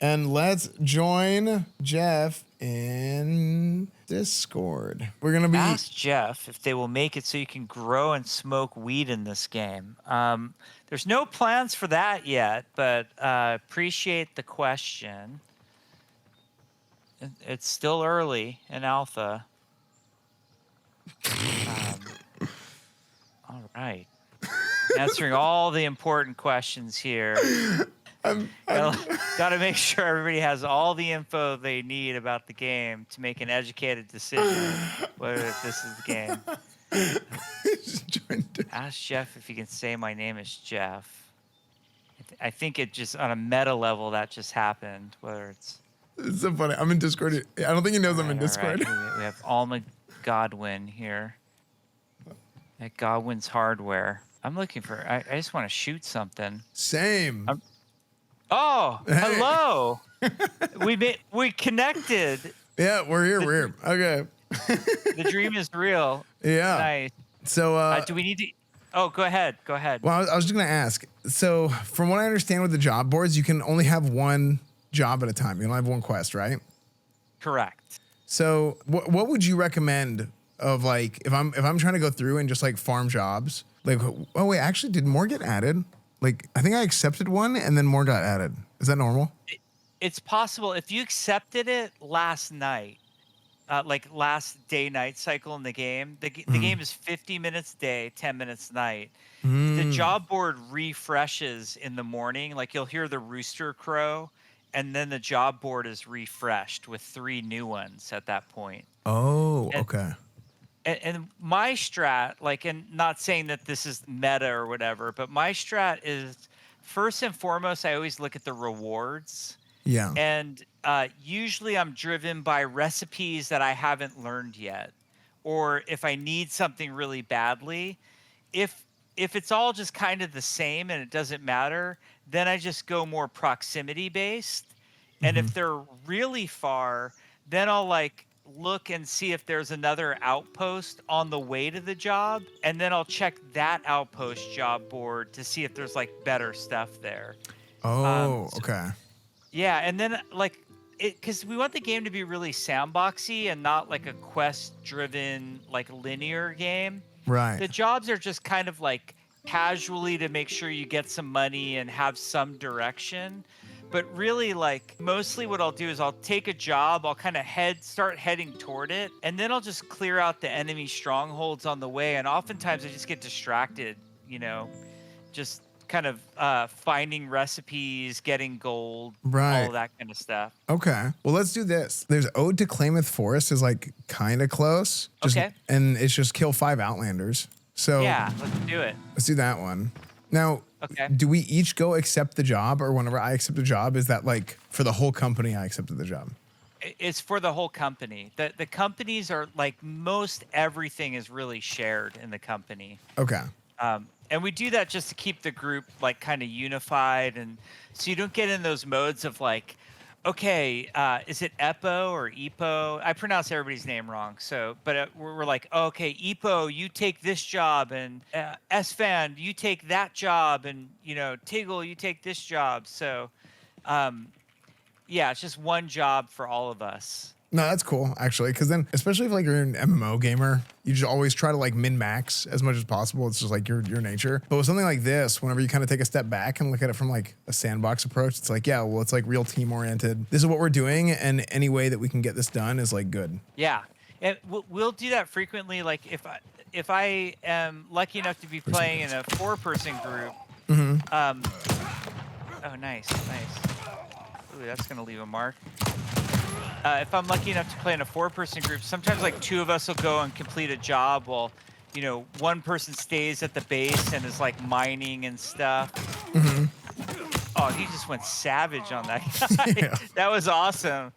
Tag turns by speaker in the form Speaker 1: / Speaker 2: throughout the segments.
Speaker 1: And let's join Jeff in Discord. We're going to be...
Speaker 2: Ask Jeff if they will make it so you can grow and smoke weed in this game. There's no plans for that yet, but appreciate the question. It's still early in alpha. All right. Answering all the important questions here. Got to make sure everybody has all the info they need about the game to make an educated decision whether this is the game. Ask Jeff if he can say my name is Jeff. I think it just on a meta level that just happened. Whether it's
Speaker 1: so funny. I'm in Discord. I don't think he knows I'm in Discord.
Speaker 2: Right. We have Alma Godwin here at Godwin's Hardware. I'm looking for. I just want to shoot something.
Speaker 1: Same.
Speaker 2: Oh, hello. we connected.
Speaker 1: Yeah, we're here. Okay.
Speaker 2: The dream is real.
Speaker 1: Yeah.
Speaker 2: Nice.
Speaker 1: So
Speaker 2: do we need to... Oh, go ahead.
Speaker 1: Well, I was just going to ask. So from what I understand with the job boards, you can only have one job at a time. You don't have one quest, right?
Speaker 2: Correct.
Speaker 1: So what would you recommend of like, if I'm trying to go through and just like farm jobs, like, oh wait, actually did more get added? Like, I think I accepted one and then more got added. Is that normal?
Speaker 2: It's possible. If you accepted it last night, like last day-night cycle in the game, the game is 50 minutes day, 10 minutes night. The job board refreshes in the morning. Like you'll hear the rooster crow, and then the job board is refreshed with 3 new ones at that point.
Speaker 1: Oh, okay.
Speaker 2: And my strat, like, and not saying that this is meta or whatever, but my strat is first and foremost, I always look at the rewards.
Speaker 1: Yeah.
Speaker 2: And usually I'm driven by recipes that I haven't learned yet. Or if I need something really badly, if it's all just kind of the same and it doesn't matter, then I just go more proximity based. And if they're really far, then I'll like look and see if there's another outpost on the way to the job, and then I'll check that outpost job board to see if there's like better stuff there.
Speaker 1: Okay.
Speaker 2: Yeah, and then like because we want the game to be really sandboxy and not like a quest-driven like linear game.
Speaker 1: Right.
Speaker 2: The jobs are just kind of like casually to make sure you get some money and have some direction. But really, like, mostly what I'll do is I'll take a job, I'll kind of start heading toward it, and then I'll just clear out the enemy strongholds on the way. And oftentimes I just get distracted, you know, just kind of finding recipes, getting gold, all of that kind of stuff.
Speaker 1: Okay. Well, let's do this. There's Ode to Klamath Forest is like kind of close.
Speaker 2: Okay.
Speaker 1: And it's just kill 5 Outlanders. So
Speaker 2: yeah, let's do it.
Speaker 1: Let's do that one. Now, do we each go accept the job, or whenever I accept a job, is that like for the whole company I accepted the job?
Speaker 2: It's for the whole company. The companies are like most everything is really shared in the company.
Speaker 1: Okay.
Speaker 2: And we do that just to keep the group like kind of unified, and so you don't get in those modes of like, okay, is it Epo or Epo? I pronounce everybody's name wrong. So, but we're like, oh, okay, Epo, you take this job, and Esfand, you take that job, and you know, Tiggle, you take this job. So, yeah, it's just one job for all of us.
Speaker 1: No, that's cool, actually, because then, especially if like you're an MMO gamer, you just always try to like min-max as much as possible. It's just like your nature. But with something like this, whenever you kind of take a step back and look at it from like a sandbox approach, it's like, yeah, well, it's like real team-oriented. This is what we're doing, and any way that we can get this done is like good.
Speaker 2: Yeah, and we'll do that frequently. Like if I am lucky enough to be playing in a 4-person group. Oh, nice. Ooh, that's gonna leave a mark. If I'm lucky enough to play in a 4-person group, sometimes like 2 of us will go and complete a job while, you know, 1 person stays at the base and is like mining and stuff. Oh, he just went savage on that guy. Yeah. That was awesome.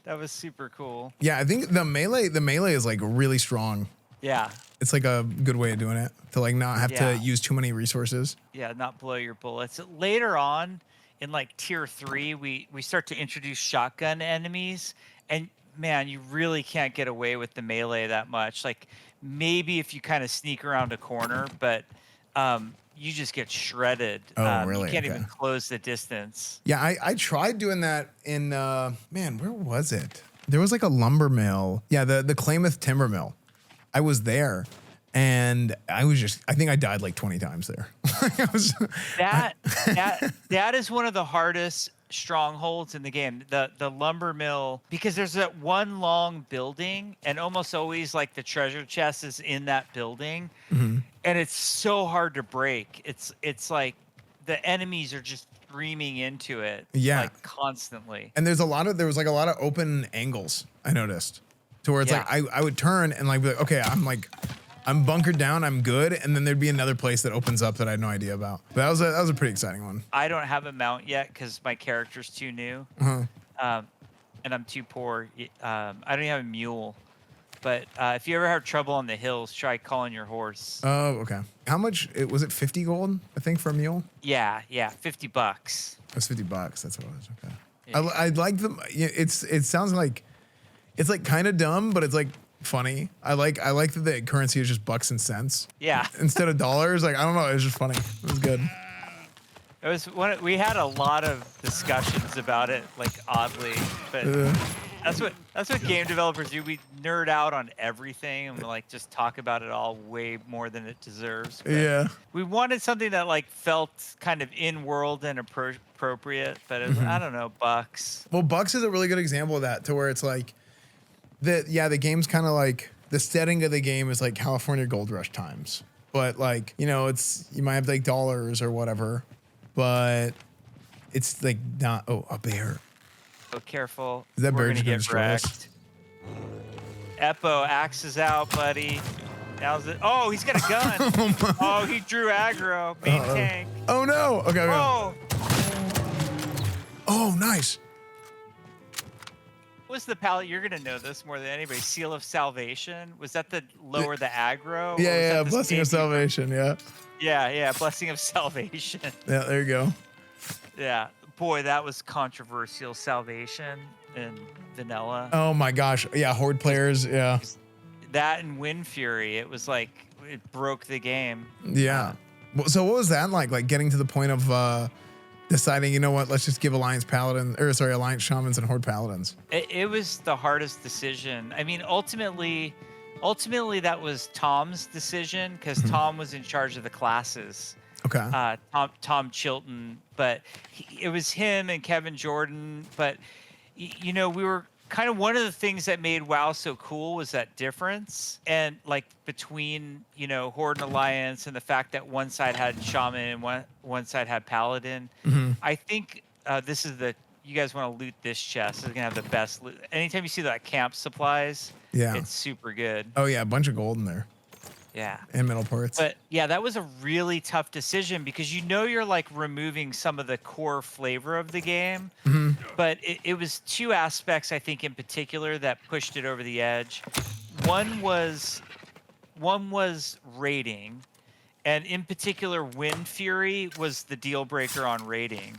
Speaker 2: That was super cool.
Speaker 1: Yeah, I think the melee is like really strong.
Speaker 2: Yeah.
Speaker 1: It's like a good way of doing it, to like not have to use too many resources.
Speaker 2: Yeah, not blow your bullets. Later on in like tier 3, we start to introduce shotgun enemies. And man, you really can't get away with the melee that much. Like maybe if you kind of sneak around a corner, but you just get shredded.
Speaker 1: Oh, really?
Speaker 2: You can't
Speaker 1: Okay.
Speaker 2: even close the distance.
Speaker 1: Yeah, I tried doing that in man, where was it? There was like a lumber mill. Yeah, the Klamath timber mill. I was there, and I think I died like 20 times there. I was,
Speaker 2: That is one of the hardest strongholds in the game. The lumber mill, because there's that one long building, and almost always like the treasure chest is in that building, and it's so hard to break. It's like the enemies are just streaming into it,
Speaker 1: Yeah.
Speaker 2: like constantly.
Speaker 1: and there was like a lot of open angles, I noticed, to where it's
Speaker 2: Yeah.
Speaker 1: like I would turn and like be like, okay, I'm bunkered down, I'm good, and then there'd be another place that opens up that I had no idea about. But that was a pretty exciting one.
Speaker 2: I don't have a mount yet because my character's too new, and I'm too poor. I don't even have a mule. But if you ever have trouble on the hills, try calling your horse.
Speaker 1: Oh, okay. How much was it? 50 gold, I think, for a mule.
Speaker 2: Yeah, $50.
Speaker 1: It was $50. That's what it was. Okay.
Speaker 2: Yeah.
Speaker 1: I like them. It sounds like it's like kind of dumb, but it's like funny. I like that the currency is just bucks and cents.
Speaker 2: Yeah.
Speaker 1: Instead of dollars. Like, I don't know. It was just funny. It was good.
Speaker 2: It was we had a lot of discussions about it, like oddly, but that's what game developers do. We nerd out on everything and we like just talk about it all way more than it deserves. But
Speaker 1: Yeah.
Speaker 2: we wanted something that like felt kind of in world and appropriate, but it was, I don't know, bucks.
Speaker 1: Well, bucks is a really good example of that, to where it's like the game's kind of like the setting of the game is like California Gold Rush times, but like, you might have like dollars or whatever, but it's like not. Oh, a bear.
Speaker 2: So careful.
Speaker 1: Is that
Speaker 2: We're
Speaker 1: bird
Speaker 2: gonna
Speaker 1: gonna
Speaker 2: get
Speaker 1: destroy us?
Speaker 2: wrecked. Eppo, axe is out, buddy. Now's it. Oh, he's got a gun. Oh, he drew aggro. Main tank.
Speaker 1: Oh no. Okay.
Speaker 2: Oh,
Speaker 1: Oh, nice.
Speaker 2: what was the palette? You're gonna know this more than anybody. Seal of Salvation. Was that the lower the aggro? Or was
Speaker 1: Yeah.
Speaker 2: that the
Speaker 1: Blessing of
Speaker 2: standing-
Speaker 1: salvation. Yeah.
Speaker 2: Yeah. Blessing of Salvation.
Speaker 1: Yeah. There you go.
Speaker 2: Yeah. Boy, that was controversial. Salvation and vanilla.
Speaker 1: Oh my gosh. Yeah. Horde players. Yeah.
Speaker 2: That and Wind Fury. It was like it broke the game.
Speaker 1: Yeah. So what was that like? Like getting to the point of deciding, you know what? Let's just give Alliance Shamans and Horde Paladins.
Speaker 2: It was the hardest decision. I mean, ultimately that was Tom's decision because Tom was in charge of the classes.
Speaker 1: Okay.
Speaker 2: Tom Chilton, but it was him and Kevin Jordan. But we were kind of one of the things that made WoW so cool was that difference, and like between Horde and Alliance, and the fact that one side had Shaman and one side had Paladin. I think this is you guys want to loot this chest. It's gonna have the best loot. Anytime you see that camp supplies,
Speaker 1: Yeah.
Speaker 2: it's super good.
Speaker 1: Oh yeah, a bunch of gold in there
Speaker 2: Yeah.
Speaker 1: and metal parts.
Speaker 2: But yeah, that was a really tough decision because you're like removing some of the core flavor of the game. But it was two aspects, I think, in particular that pushed it over the edge. One was rating, and in particular, Wind Fury was the deal breaker on rating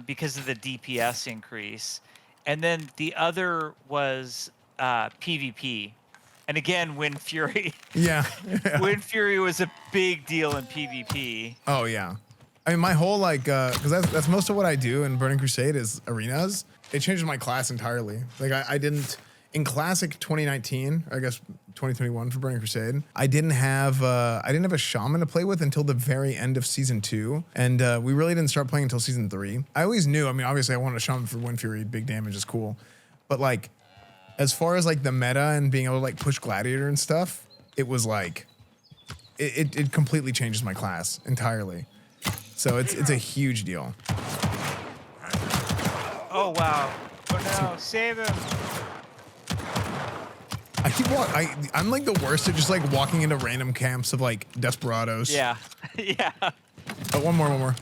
Speaker 2: because of the DPS increase. And then the other was PvP. And again, Wind Fury.
Speaker 1: Yeah.
Speaker 2: Wind Fury was a big deal in PvP.
Speaker 1: Oh yeah. I mean, my whole because that's most of what I do in Burning Crusade is arenas. It changed my class entirely. Like I didn't in Classic 2019, or I guess 2021 for Burning Crusade. I didn't have a shaman to play with until the very end of season 2, and we really didn't start playing until season 3. I always knew. I mean, obviously, I wanted a shaman for Wind Fury. Big damage is cool, but like as far as like the meta and being able to like push Gladiator and stuff, it was like it completely changes my class entirely. So it's a huge deal.
Speaker 2: Oh wow! Oh no! Save him!
Speaker 1: I keep I'm like the worst at just like walking into random camps of like desperados.
Speaker 2: Yeah, yeah.
Speaker 1: Oh, one more.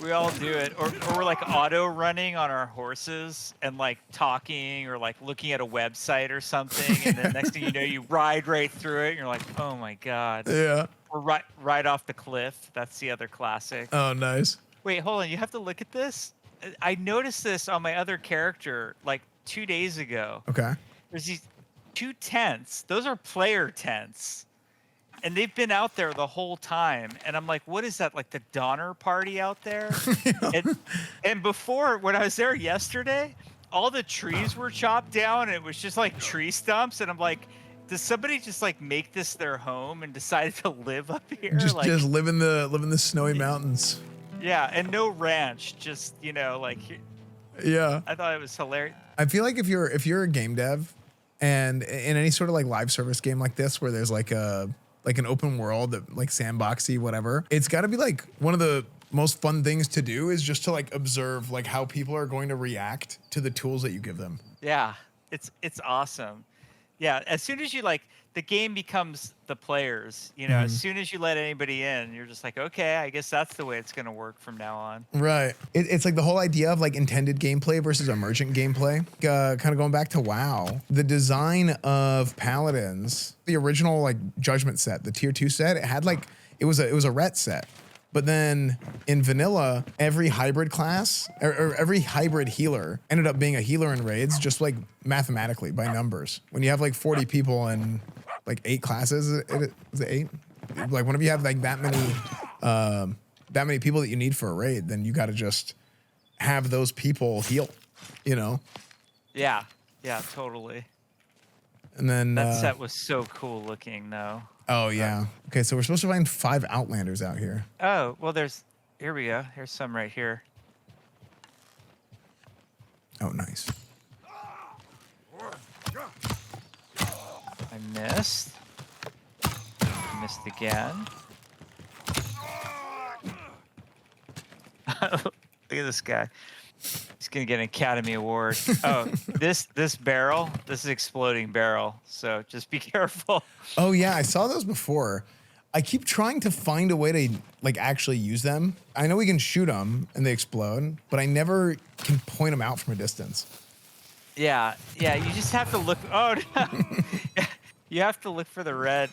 Speaker 2: We all do it, or we're like auto running on our horses and like talking or like looking at a website or something, and then next thing you know, you ride right through it, and you're like, oh my god.
Speaker 1: Yeah.
Speaker 2: We're right off the cliff. That's the other classic.
Speaker 1: Oh, nice.
Speaker 2: Wait, hold on. You have to look at this. I noticed this on my other character like 2 days ago.
Speaker 1: Okay.
Speaker 2: There's these 2 tents. Those are player tents. and they've been out there the whole time. And I'm like, what is that? Like the Donner Party out there? And before, when I was there yesterday, all the trees were chopped down and it was just like tree stumps. And I'm like, does somebody just like make this their home and decided to live up here?
Speaker 1: Just live in the snowy
Speaker 2: Yeah.
Speaker 1: mountains.
Speaker 2: Yeah, and no ranch, just like.
Speaker 1: Yeah.
Speaker 2: I thought it was hilarious.
Speaker 1: I feel like if you're a game dev, and in any sort of like live service game like this, where there's like an open world, that like sandboxy, whatever, it's got to be like one of the most fun things to do is just to like observe like how people are going to react to the tools that you give them.
Speaker 2: Yeah, it's awesome. Yeah, as soon as you the game becomes the players, as soon as you let anybody in, you're just like, okay, I guess that's the way it's going to work from now on.
Speaker 1: Right. It's like the whole idea of like intended gameplay versus emergent gameplay. Kind of going back to WoW, the design of paladins, the original like judgment set, the tier 2 set, it was a ret set. But then in vanilla, every hybrid class or every hybrid healer ended up being a healer in raids, just like mathematically by numbers. When you have like 40 people and like 8 classes, is it 8? Like whenever you have like that many people that you need for a raid, then you got to just have those people heal,
Speaker 2: Yeah, totally.
Speaker 1: And then
Speaker 2: that set was so cool looking, though.
Speaker 1: Oh yeah. Okay, so we're supposed to find 5 Outlanders out here.
Speaker 2: Oh well, here we go. Here's some right here.
Speaker 1: Oh, nice.
Speaker 2: I missed. Missed again. Look at this guy. He's gonna get an Academy Award. Oh, this barrel, this is exploding barrel. So just be careful.
Speaker 1: Oh yeah, I saw those before. I keep trying to find a way to like actually use them. I know we can shoot them and they explode, but I never can point them out from a distance.
Speaker 2: Yeah. You just have to look. Oh, no. You have to look for the red.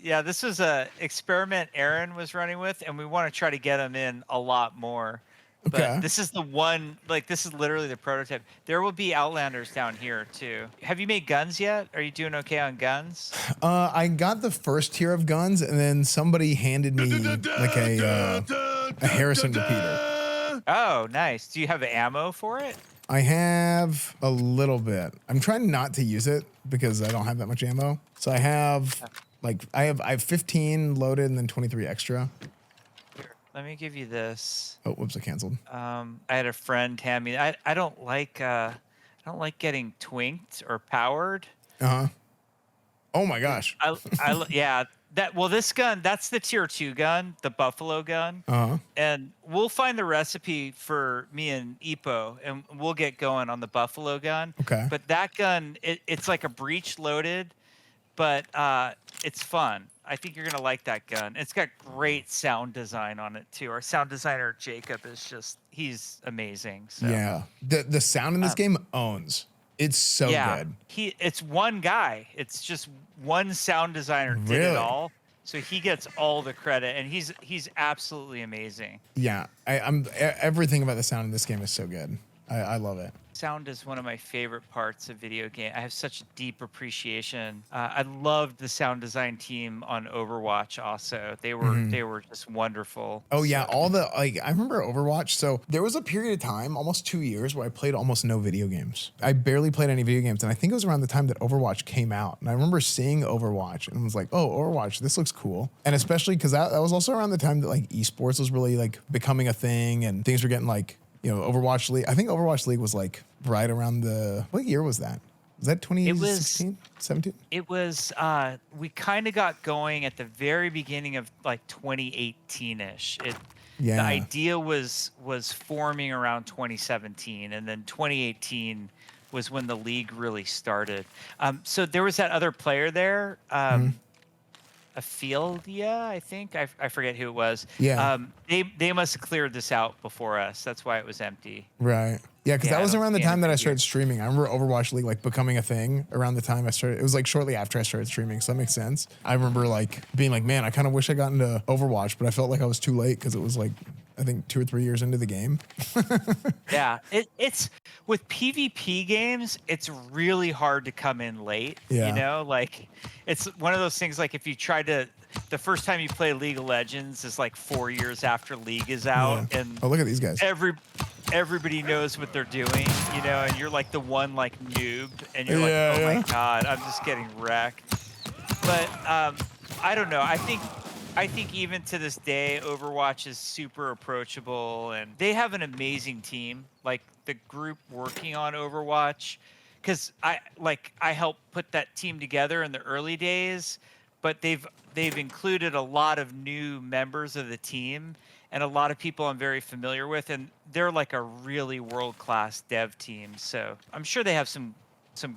Speaker 2: Yeah, this was a experiment Aaron was running with, and we want to try to get him in a lot more. But
Speaker 1: Okay.
Speaker 2: this is the one, this is literally the prototype. There will be Outlanders down here, too. Have you made guns yet? Are you doing okay on guns?
Speaker 1: I got the first tier of guns, and then somebody handed me like a Harrison repeater.
Speaker 2: Oh, nice. Do you have ammo for it?
Speaker 1: I have a little bit. I'm trying not to use it because I don't have that much ammo. So I have I have 15 loaded and then 23 extra.
Speaker 2: Let me give you this.
Speaker 1: Oh, whoops! I canceled.
Speaker 2: I had a friend hand me. I don't like getting twinked or powered.
Speaker 1: Oh my gosh.
Speaker 2: Yeah. This gun, that's the tier 2 gun, the Buffalo gun. And we'll find the recipe for me and Epo, and we'll get going on the Buffalo gun.
Speaker 1: Okay.
Speaker 2: But that gun, it's like a breech loaded, but it's fun. I think you're gonna like that gun. It's got great sound design on it too. Our sound designer Jacob he's amazing. So.
Speaker 1: Yeah. The sound in this game owns. It's so good.
Speaker 2: It's one guy. It's just one sound designer did
Speaker 1: Really?
Speaker 2: it all. So he gets all the credit, and he's absolutely amazing.
Speaker 1: Yeah. Everything about the sound in this game is so good. I love it.
Speaker 2: Sound is one of my favorite parts of video game. I have such deep appreciation. I loved the sound design team on Overwatch. Also, they were just wonderful.
Speaker 1: Oh yeah, I remember Overwatch. So there was a period of time, almost 2 years, where I played almost no video games. I barely played any video games, and I think it was around the time that Overwatch came out. And I remember seeing Overwatch and was like, "Oh, Overwatch, this looks cool." And especially because that was also around the time that like esports was really like becoming a thing, and things were getting like. Overwatch League. I think Overwatch League was like right around what year was that? Was that 2016, 17?
Speaker 2: It was, we kind of got going at the very beginning of like 2018-ish. The idea was forming around 2017, and then 2018 was when the league really started. So there was that other player there, Ophelia, I think. I forget who it was.
Speaker 1: Yeah.
Speaker 2: They must have cleared this out before us. That's why it was empty.
Speaker 1: Right. Yeah, because that was around the time that I started
Speaker 2: streaming.
Speaker 1: streaming. I remember Overwatch League like becoming a thing around the time I started. It was like shortly after I started streaming, so that makes sense. I remember like being like, man, I kind of wish I got into Overwatch, but I felt like I was too late because it was like I think 2 or 3 years into the game.
Speaker 2: Yeah, it's with PvP games, it's really hard to come in late.
Speaker 1: Yeah.
Speaker 2: Like it's one of those things. Like if you try to the first time you play League of Legends is like 4 years after League is out,
Speaker 1: Yeah.
Speaker 2: and
Speaker 1: Oh, look at these guys.
Speaker 2: everybody knows what they're doing, you know, and you're like the one like noob, and you're
Speaker 1: Yeah,
Speaker 2: like, oh
Speaker 1: yeah.
Speaker 2: my god, I'm just getting wrecked. But I don't know. I think even to this day, Overwatch is super approachable, and they have an amazing team. Like the group working on Overwatch, because I helped put that team together in the early days, but they've included a lot of new members of the team and a lot of people I'm very familiar with, and they're like a really world-class dev team. So I'm sure they have some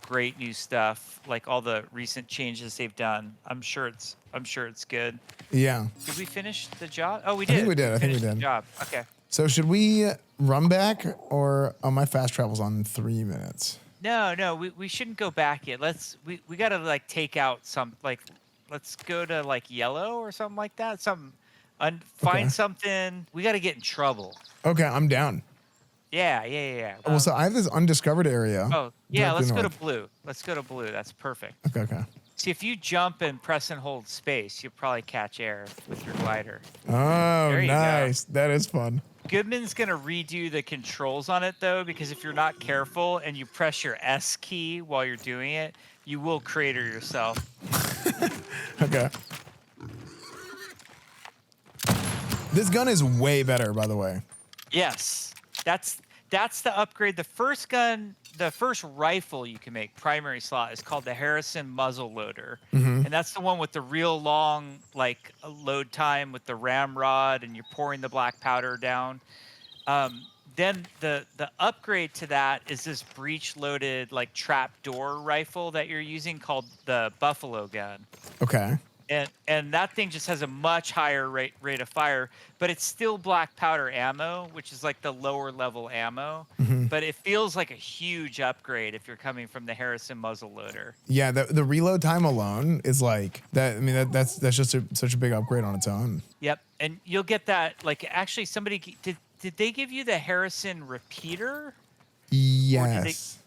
Speaker 2: great new stuff, like all the recent changes they've done. I'm sure it's good.
Speaker 1: Yeah.
Speaker 2: Did we finish the job? Oh, we
Speaker 1: I
Speaker 2: did.
Speaker 1: think we did. I think we
Speaker 2: finished the
Speaker 1: did.
Speaker 2: job. Okay.
Speaker 1: So should we run back, or my fast travel's on 3 minutes?
Speaker 2: No, we shouldn't go back yet. We gotta like take out some, like, let's go to like yellow or something like that. Find
Speaker 1: Okay.
Speaker 2: something. We gotta get in trouble.
Speaker 1: Okay, I'm down.
Speaker 2: Yeah.
Speaker 1: Well, so I have this undiscovered area.
Speaker 2: Oh, yeah,
Speaker 1: directly
Speaker 2: let's go to
Speaker 1: north.
Speaker 2: blue. Let's go to blue. That's perfect.
Speaker 1: Okay.
Speaker 2: See, if you jump and press and hold space, you'll probably catch air with your glider.
Speaker 1: Oh,
Speaker 2: There you go.
Speaker 1: nice. That is fun.
Speaker 2: Goodman's going to redo the controls on it, though, because if you're not careful and you press your S key while you're doing it, you will crater yourself.
Speaker 1: Okay. This gun is way better, by the way.
Speaker 2: Yes, that's the upgrade. The first gun, the first rifle you can make, primary slot, is called the Harrison muzzle loader, and that's the one with the real long like load time with the ramrod, and you're pouring the black powder down. Then the upgrade to that is this breech loaded like trap door rifle that you're using called the Buffalo gun.
Speaker 1: Okay.
Speaker 2: And that thing just has a much higher rate of fire, but it's still black powder ammo, which is like the lower level ammo. But it feels like a huge upgrade if you're coming from the Harrison muzzleloader.
Speaker 1: Yeah, the reload time alone is like that. I mean, that's just such a big upgrade on its own.
Speaker 2: Yep, and you'll get that. Like, actually, somebody did they give you the Harrison repeater?
Speaker 1: Yes.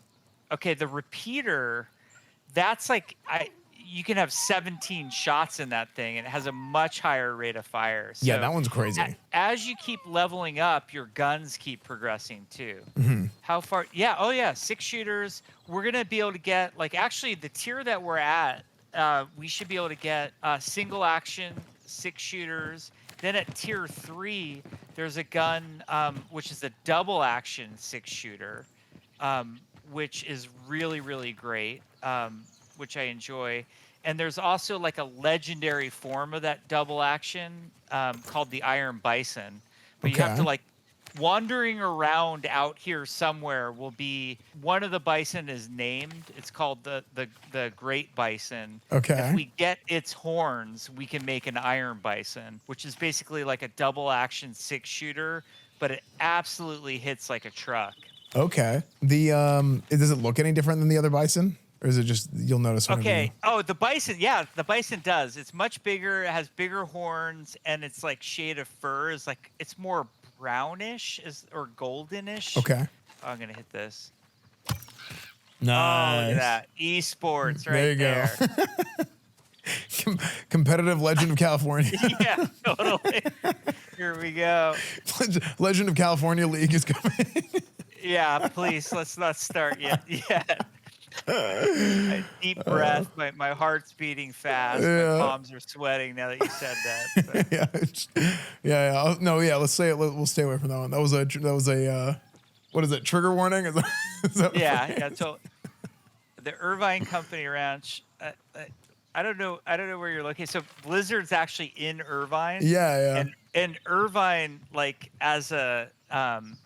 Speaker 2: Okay, the repeater. That's like you can have 17 shots in that thing, and it has a much higher rate of fire. So
Speaker 1: Yeah, that one's crazy.
Speaker 2: As you keep leveling up, your guns keep progressing too. How far? Yeah. Oh, yeah. 6 shooters. We're gonna be able to get, like, actually the tier that we're at. We should be able to get single action 6 shooters. Then at tier 3, there's a gun which is a double action 6 shooter, which is really, really great. Which I enjoy. And there's also like a legendary form of that double action called the Iron Bison. But you have to, like, wandering around out here somewhere will be one of the bison is named. It's called the Great Bison.
Speaker 1: Okay.
Speaker 2: If we get its horns, we can make an Iron Bison, which is basically like a double action 6 shooter, but it absolutely hits like a truck.
Speaker 1: Okay. Does it look any different than the other bison? Or is it just, you'll notice whenever
Speaker 2: Okay. Oh, the bison. Yeah, the bison does. It's much bigger. It has bigger horns, and it's like shade of fur is like, it's more brownish or goldenish.
Speaker 1: Okay.
Speaker 2: Oh, I'm gonna hit this.
Speaker 1: Nice.
Speaker 2: Oh, look at that. Esports right
Speaker 1: There you go. Competitive Legend of California.
Speaker 2: Yeah, totally. Here we go.
Speaker 1: Legend of California League is coming.
Speaker 2: Yeah, please, let's not start yet. Yeah. Deep breath. My heart's beating fast.
Speaker 1: Yeah.
Speaker 2: My palms are sweating now that you said that. So.
Speaker 1: Yeah. No, yeah. Let's say it. We'll stay away from that one. That was a. What is it? Trigger warning? Is that
Speaker 2: Yeah. So the Irvine Company Ranch. I don't know where you're located. So Blizzard's actually in Irvine.
Speaker 1: Yeah.
Speaker 2: And Irvine, like, as a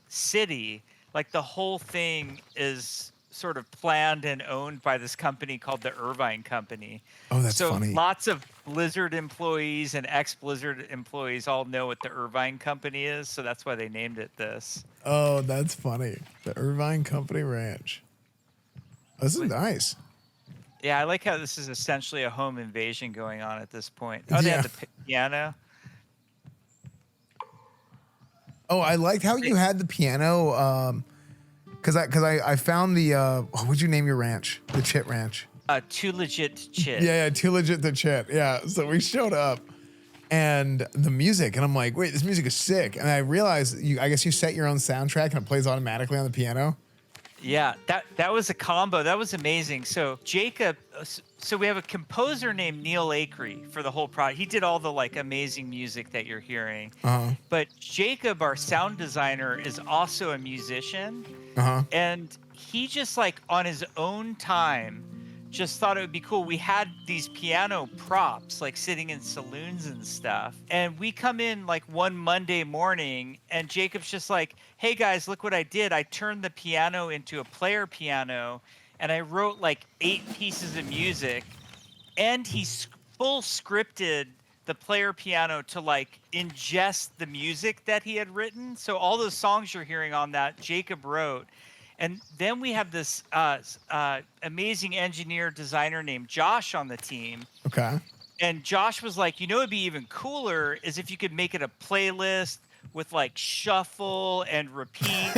Speaker 2: city, like, the whole thing is sort of planned and owned by this company called the Irvine Company.
Speaker 1: Oh, that's funny.
Speaker 2: So lots of Blizzard employees and ex-Blizzard employees all know what the Irvine Company is, so that's why they named it this.
Speaker 1: Oh, that's funny. The Irvine Company Ranch. This is nice.
Speaker 2: Yeah, I like how this is essentially a home invasion going on at this point. Oh, they have the piano.
Speaker 1: Oh, I liked how you had the piano. Because I found the what'd you name your ranch? The Chit Ranch.
Speaker 2: Too legit to chit.
Speaker 1: Yeah, Too Legit to Chit. Yeah, so we showed up, and the music, and I'm like, wait, this music is sick. And I realized I guess you set your own soundtrack and it plays automatically on the piano.
Speaker 2: Yeah, that was a combo. That was amazing. So Jacob, so we have a composer named Neil Acree for the whole project. He did all the like amazing music that you're hearing. But Jacob, our sound designer, is also a musician, and he just like on his own time just thought it would be cool. We had these piano props like sitting in saloons and stuff. And we come in like one Monday morning and Jacob's just like, hey guys, look what I did. I turned the piano into a player piano and I wrote like 8 pieces of music, and he full scripted the player piano to like ingest the music that he had written. So all those songs you're hearing on that, Jacob wrote. And then we have this amazing engineer designer named Josh on the team.
Speaker 1: Okay.
Speaker 2: And Josh was like, you know, it'd be even cooler is if you could make it a playlist with like shuffle and repeat.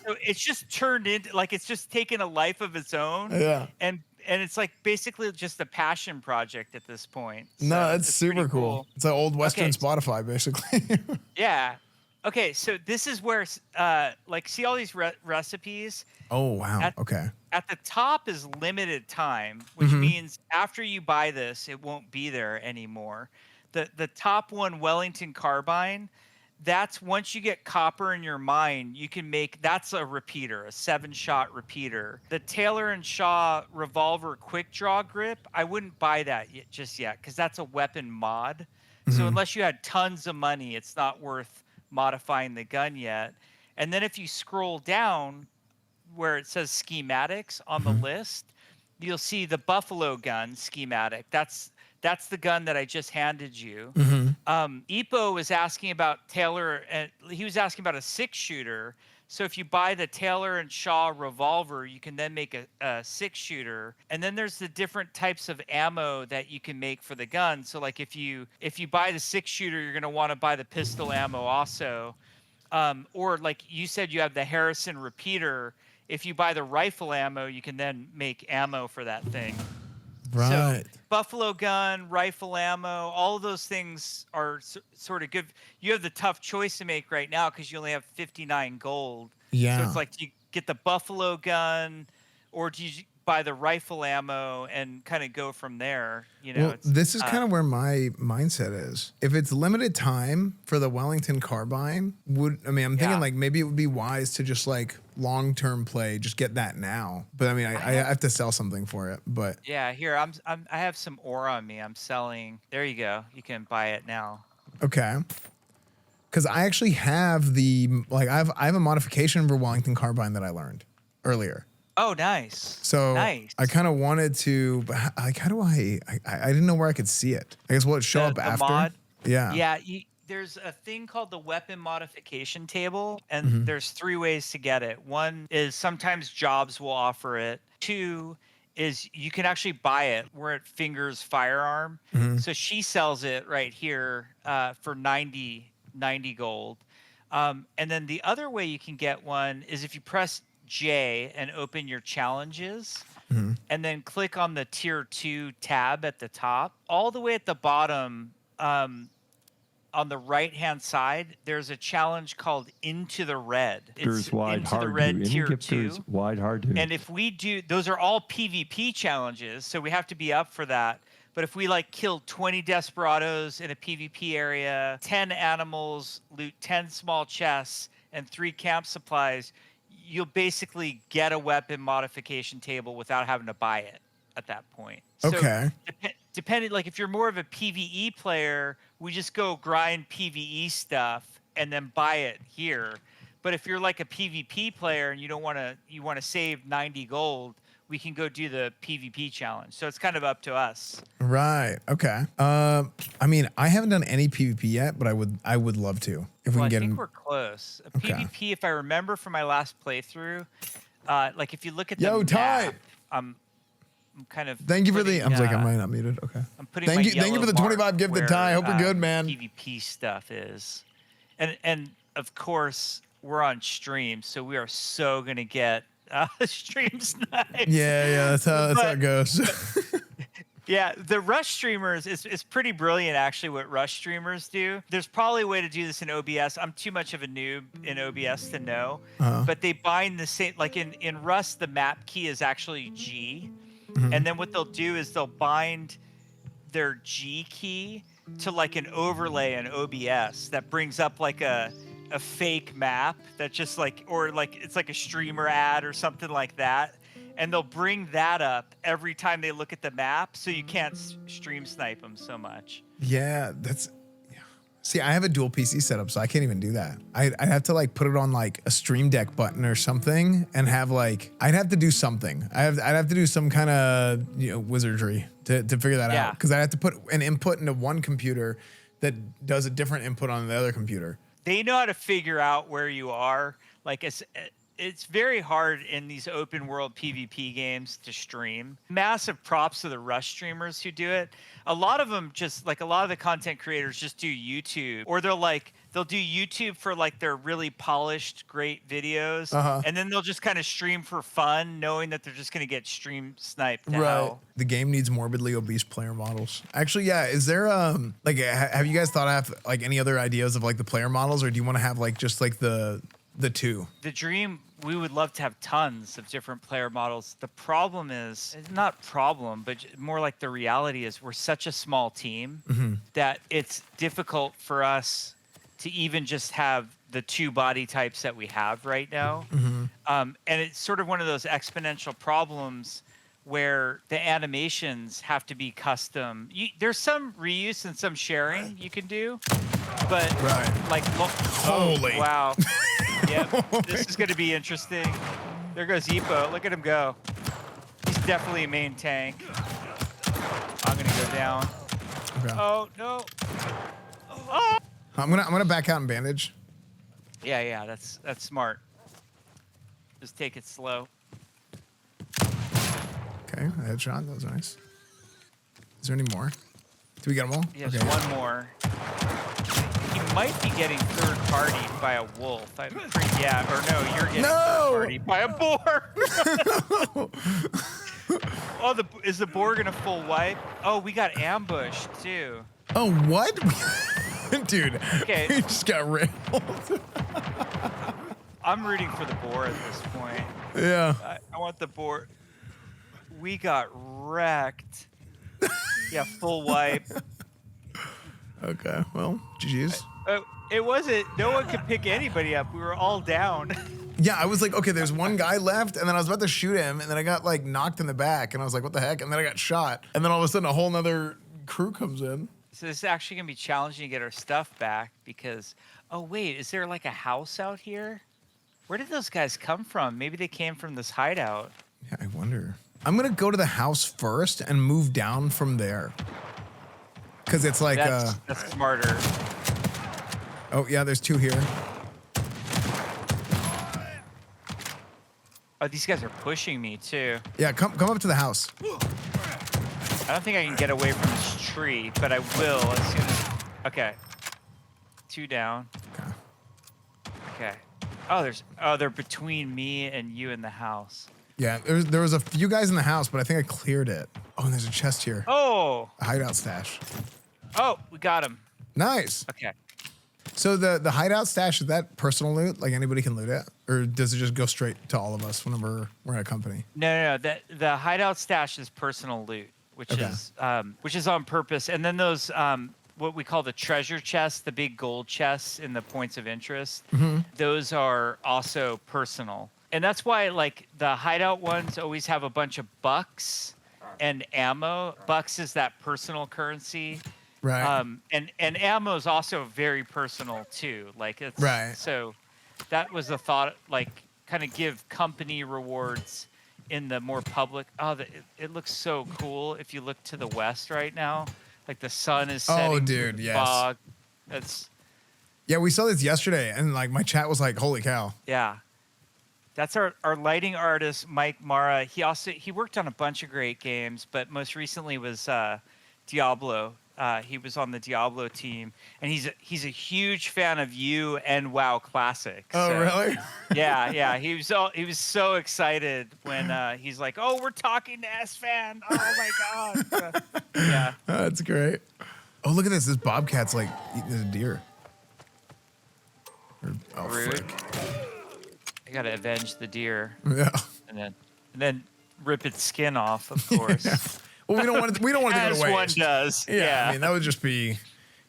Speaker 2: So it's just turned into like, it's just taken a life of its own.
Speaker 1: Yeah.
Speaker 2: And it's like basically just a passion project at this point. So
Speaker 1: no, that's super cool. It's an old Western Spotify, basically.
Speaker 2: Yeah. Okay, so this is where, like, see all these recipes?
Speaker 1: Oh, wow. Okay.
Speaker 2: At the top is limited time, which means after you buy this, it won't be there anymore. The top one, Wellington Carbine, that's once you get copper in your mine, you can make, that's a repeater, a 7-shot repeater. The Taylor and Shaw revolver quick draw grip, I wouldn't buy that just yet because that's a weapon mod. So unless you had tons of money, it's not worth modifying the gun yet. And then if you scroll down where it says schematics on the list, you'll see the Buffalo gun schematic. That's the gun that I just handed you. Ipo was asking about Taylor, and he was asking about a 6-shooter. So if you buy the Taylor and Shaw revolver, you can then make a 6-shooter. And then there's the different types of ammo that you can make for the gun. So like if you buy the 6-shooter, you're going to want to buy the pistol ammo also. Or like you said, you have the Harrison repeater. If you buy the rifle ammo, you can then make ammo for that thing.
Speaker 1: Right.
Speaker 2: So buffalo gun, rifle ammo, all of those things are sort of good. You have the tough choice to make right now because you only have 59 gold.
Speaker 1: Yeah.
Speaker 2: So it's like, do you get the buffalo gun or do you buy the rifle ammo and kind of go from there? You know,
Speaker 1: well, this is kind of where my mindset is. If it's limited time for the Wellington Carbine, I'm thinking like maybe it would be wise to just like long-term play, just get that now. But I mean, I have to sell something for it. But
Speaker 2: yeah, here I have some ore on me. I'm selling. There you go. You can buy it now.
Speaker 1: Okay. Because I actually have I have a modification for Wellington Carbine that I learned earlier.
Speaker 2: Oh, nice.
Speaker 1: So
Speaker 2: nice.
Speaker 1: I kind of wanted to, but like, how do I didn't know where I could see it. I guess will it show up after?
Speaker 2: Mod?
Speaker 1: Yeah.
Speaker 2: Yeah. There's a thing called the weapon modification table, and there's 3 ways to get it. 1 is sometimes jobs will offer it. 2 is you can actually buy it where it fingers firearm. So she sells it right here for 90 gold. And then the other way you can get one is if you press J and open your challenges and then click on the tier 2 tab at the top. All the way at the bottom on the right hand side, there's a challenge called Into the Red. It's
Speaker 3: wide,
Speaker 2: Into
Speaker 3: hard
Speaker 2: the Red
Speaker 3: to.
Speaker 2: tier 2.
Speaker 3: Wide, hard to.
Speaker 2: And if we do, those are all PvP challenges, so we have to be up for that. But if we like kill 20 desperados in a PvP area, 10 animals, loot 10 small chests, and 3 camp supplies, you'll basically get a weapon modification table without having to buy it at that point.
Speaker 1: Okay.
Speaker 2: So depending, like if you're more of a PvE player, we just go grind PvE stuff and then buy it here. But if you're like a PvP player and you want to save 90 gold, we can go do the PvP challenge. So it's kind of up to us.
Speaker 1: Right. Okay. I mean, I haven't done any PvP yet, but I would love to if we can get.
Speaker 2: I think we're close. PvP, if I remember from my last playthrough, like if you look at the map, I'm kind of.
Speaker 1: Thank you for the. I'm like, am I not muted? Okay.
Speaker 2: I'm putting.
Speaker 1: Thank you for the 25 gifted Ty. Hope you're good, man.
Speaker 2: PvP stuff is, and of course we're on stream, so we are so gonna get stream snipes.
Speaker 1: Yeah, that's how it goes.
Speaker 2: Yeah, the Rush streamers is pretty brilliant, actually, what Rush streamers do. There's probably a way to do this in OBS. I'm too much of a noob in OBS to know. But they bind the same, like in Rust, the map key is actually G. And then what they'll do is they'll bind their G key to like an overlay in OBS that brings up like a fake map that just like, or like it's like a streamer ad or something like that. And they'll bring that up every time they look at the map, so you can't stream snipe them so much.
Speaker 1: Yeah, see, I have a dual PC setup, so I can't even do that. I'd have to like put it on like a Stream Deck button or something, and have like I'd have to do something. I'd have to do some kind of wizardry to figure that out, because I'd have to put an input into one computer that does a different input on the other computer.
Speaker 2: They know how to figure out where you are. Like it's very hard in these open world PvP games to stream. Massive props to the Rush streamers who do it. A lot of them just like a lot of the content creators just do YouTube, or they'll do YouTube for like their really polished, great videos. And then they'll just kind of stream for fun, knowing that they're just going to get stream sniped to hell.
Speaker 1: The game needs morbidly obese player models. Actually, yeah. Is there like have you guys thought of like any other ideas of like the player models, or do you want to have like just like the two?
Speaker 2: The dream, we would love to have tons of different player models. The problem is, not problem, but more like the reality is we're such a small team that it's difficult for us to even just have the two body types that we have right now. And it's sort of one of those exponential problems where the animations have to be custom. There's some reuse and some sharing you can do, but like,
Speaker 1: holy
Speaker 2: wow. Yep, this is going to be interesting. There goes Epo. Look at him go. He's definitely a main tank. I'm going to go down.
Speaker 1: Okay.
Speaker 2: Oh, no. Oh!
Speaker 1: I'm gonna back out and bandage.
Speaker 2: Yeah, that's smart. Just take it slow.
Speaker 1: Okay, a headshot. That was nice. Is there any more? Do we get them all?
Speaker 2: Yes, one more. He might be getting third partied by a wolf. Or no, you're getting third partied by a boar. Oh, is the boar gonna full wipe? Oh, we got ambushed too.
Speaker 1: Oh, what? Dude,
Speaker 2: okay.
Speaker 1: We just got railed.
Speaker 2: I'm rooting for the boar at this point.
Speaker 1: Yeah.
Speaker 2: I want the boar. We got wrecked. Yeah, full wipe.
Speaker 1: Okay, well, GG's.
Speaker 2: It wasn't. No one could pick anybody up. We were all down.
Speaker 1: Yeah, I was like, okay, there's one guy left, and then I was about to shoot him, and then I got like knocked in the back, and I was like, what the heck? And then I got shot, and then all of a sudden a whole nother crew comes in.
Speaker 2: So this is actually gonna be challenging to get our stuff back because, oh wait, is there like a house out here? Where did those guys come from? Maybe they came from this hideout.
Speaker 1: Yeah, I wonder. I'm gonna go to the house first and move down from there. Cause it's like
Speaker 2: that's smarter.
Speaker 1: Oh yeah, there's two here.
Speaker 2: Oh, these guys are pushing me too.
Speaker 1: Yeah, come up to the house.
Speaker 2: I don't think I can get away from this tree, but I will as soon as. Okay. Two down. Okay. Oh, they're between me and you in the house.
Speaker 1: Yeah, there was a few guys in the house, but I think I cleared it. Oh, and there's a chest here.
Speaker 2: Oh.
Speaker 1: A hideout stash.
Speaker 2: Oh, we got him.
Speaker 1: Nice.
Speaker 2: Okay.
Speaker 1: So the hideout stash, is that personal loot? Like anybody can loot it? Or does it just go straight to all of us whenever we're in a company?
Speaker 2: No. The hideout stash is personal loot, which is on purpose. And then those what we call the treasure chests, the big gold chests in the points of interest, those are also personal. And that's why like the hideout ones always have a bunch of bucks and ammo. Bucks is that personal currency.
Speaker 1: Right.
Speaker 2: And ammo is also very personal too. Like it's
Speaker 1: right.
Speaker 2: So that was the thought, like kind of give company rewards in the more public. Oh, it looks so cool if you look to the west right now. Like the sun is setting.
Speaker 1: Oh, dude, yes.
Speaker 2: Fog. That's.
Speaker 1: Yeah, we saw this yesterday, and like my chat was like, "Holy cow!"
Speaker 2: Yeah. That's our lighting artist, Mike Mara. He worked on a bunch of great games, but most recently was Diablo. He was on the Diablo team, and he's a huge fan of you and WoW Classic.
Speaker 1: Oh,
Speaker 2: So,
Speaker 1: really?
Speaker 2: yeah. He was so excited when he's like, "Oh, we're talking to Esfand." Oh my god. Yeah.
Speaker 1: That's great. Oh, look at this. This bobcat's like eating a deer. Oh,
Speaker 2: Rude.
Speaker 1: frick.
Speaker 2: I gotta avenge the deer,
Speaker 1: Yeah.
Speaker 2: and then rip its skin off, of course.
Speaker 1: Yeah. Well, we don't want it to go
Speaker 2: As
Speaker 1: to waste.
Speaker 2: one does.
Speaker 1: Yeah, I mean, that would just be,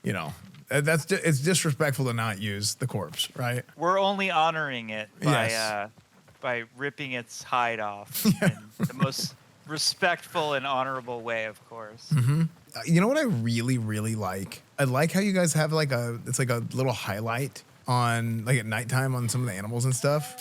Speaker 1: it's disrespectful to not use the corpse, right?
Speaker 2: We're only honoring it
Speaker 1: Yes.
Speaker 2: by ripping its hide off in the most respectful and honorable way, of course.
Speaker 1: You know what I really, really like? I like how you guys have it's like a little highlight on like at nighttime on some of the animals and stuff.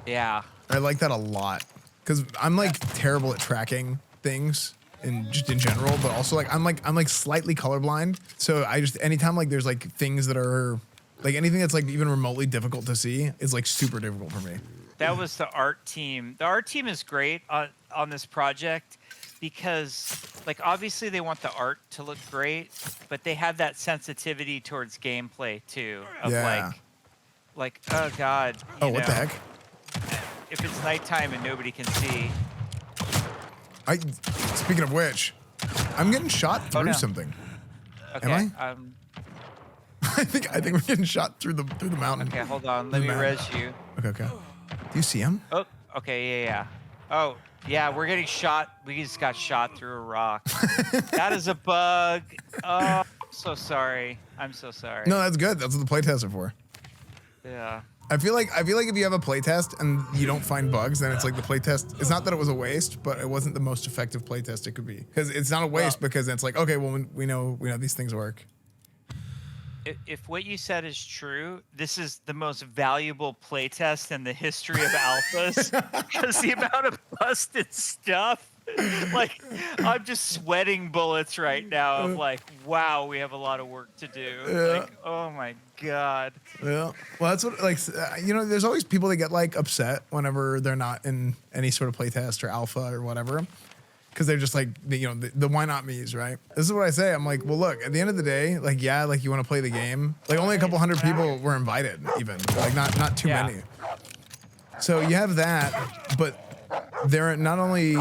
Speaker 2: Yeah.
Speaker 1: I like that a lot because I'm like terrible at tracking things in general, but also I'm like slightly colorblind. So I just anytime like there's like things that are like anything that's like even remotely difficult to see is like super difficult for me.
Speaker 2: That was the art team. The art team is great on this project because like obviously they want the art to look great, but they have that sensitivity towards gameplay too. Of
Speaker 1: Yeah.
Speaker 2: like oh god.
Speaker 1: Oh, what the heck?
Speaker 2: If it's nighttime and nobody can see.
Speaker 1: Speaking of which, I'm getting shot through
Speaker 2: no.
Speaker 1: something.
Speaker 2: Okay.
Speaker 1: Am I? I think we're getting shot through the mountain.
Speaker 2: Okay, hold on. Let me res you.
Speaker 1: Okay. Do you see him?
Speaker 2: Oh, okay, yeah. Oh, yeah, we're getting shot. We just got shot through a rock. That is a bug. Oh, I'm so sorry. I'm so sorry.
Speaker 1: No, that's good. That's what the playtests are for.
Speaker 2: Yeah.
Speaker 1: I feel like if you have a playtest and you don't find bugs, then it's like the playtest. It's not that it was a waste, but it wasn't the most effective playtest it could be. Because it's not a waste because it's like, okay, well we know these things work.
Speaker 2: If what you said is true, this is the most valuable playtest in the history of alphas because the amount of busted stuff. Like, I'm just sweating bullets right now. Of like, wow, we have a lot of work to do.
Speaker 1: Yeah.
Speaker 2: Like, oh my god.
Speaker 1: Yeah. Well, that's what there's always people that get like upset whenever they're not in any sort of playtest or alpha or whatever. Because they're just like, the why not me's, right? This is what I say. I'm like, well, look, at the end of the day, like, yeah, like you want to play the game. Like only a couple hundred people were invited even, like not too many. So you have that, but they're not only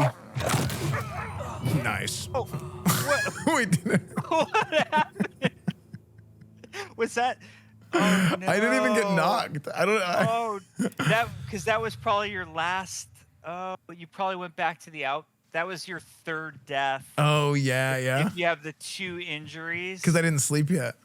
Speaker 1: nice.
Speaker 2: Oh, what?
Speaker 1: We didn't.
Speaker 2: What happened? Was that? Oh, no.
Speaker 1: I didn't even get knocked.
Speaker 2: Because that was probably your last. Oh, you probably went back to the out. That was your third death.
Speaker 1: Oh yeah.
Speaker 2: If you have the 2 injuries.
Speaker 1: Because I didn't sleep yet.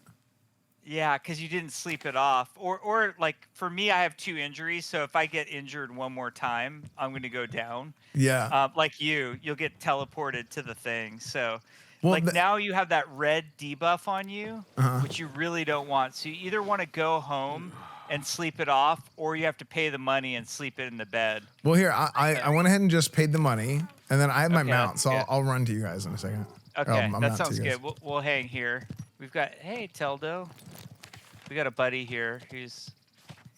Speaker 2: Yeah, because you didn't sleep it off. Or like for me, I have 2 injuries. So if I get injured one more time, I'm going to go down.
Speaker 1: Yeah.
Speaker 2: Like you'll get teleported to the thing. So
Speaker 1: Well,
Speaker 2: now you have that red debuff on you, which you really don't want. So you either want to go home and sleep it off, or you have to pay the money and sleep it in the bed.
Speaker 1: Well, here, I went ahead and just paid the money, and then I have my mount, so
Speaker 2: good.
Speaker 1: I'll run to you guys in a second.
Speaker 2: Okay, that sounds good. We'll hang here. We've got, hey, Teldo. We got a buddy here who's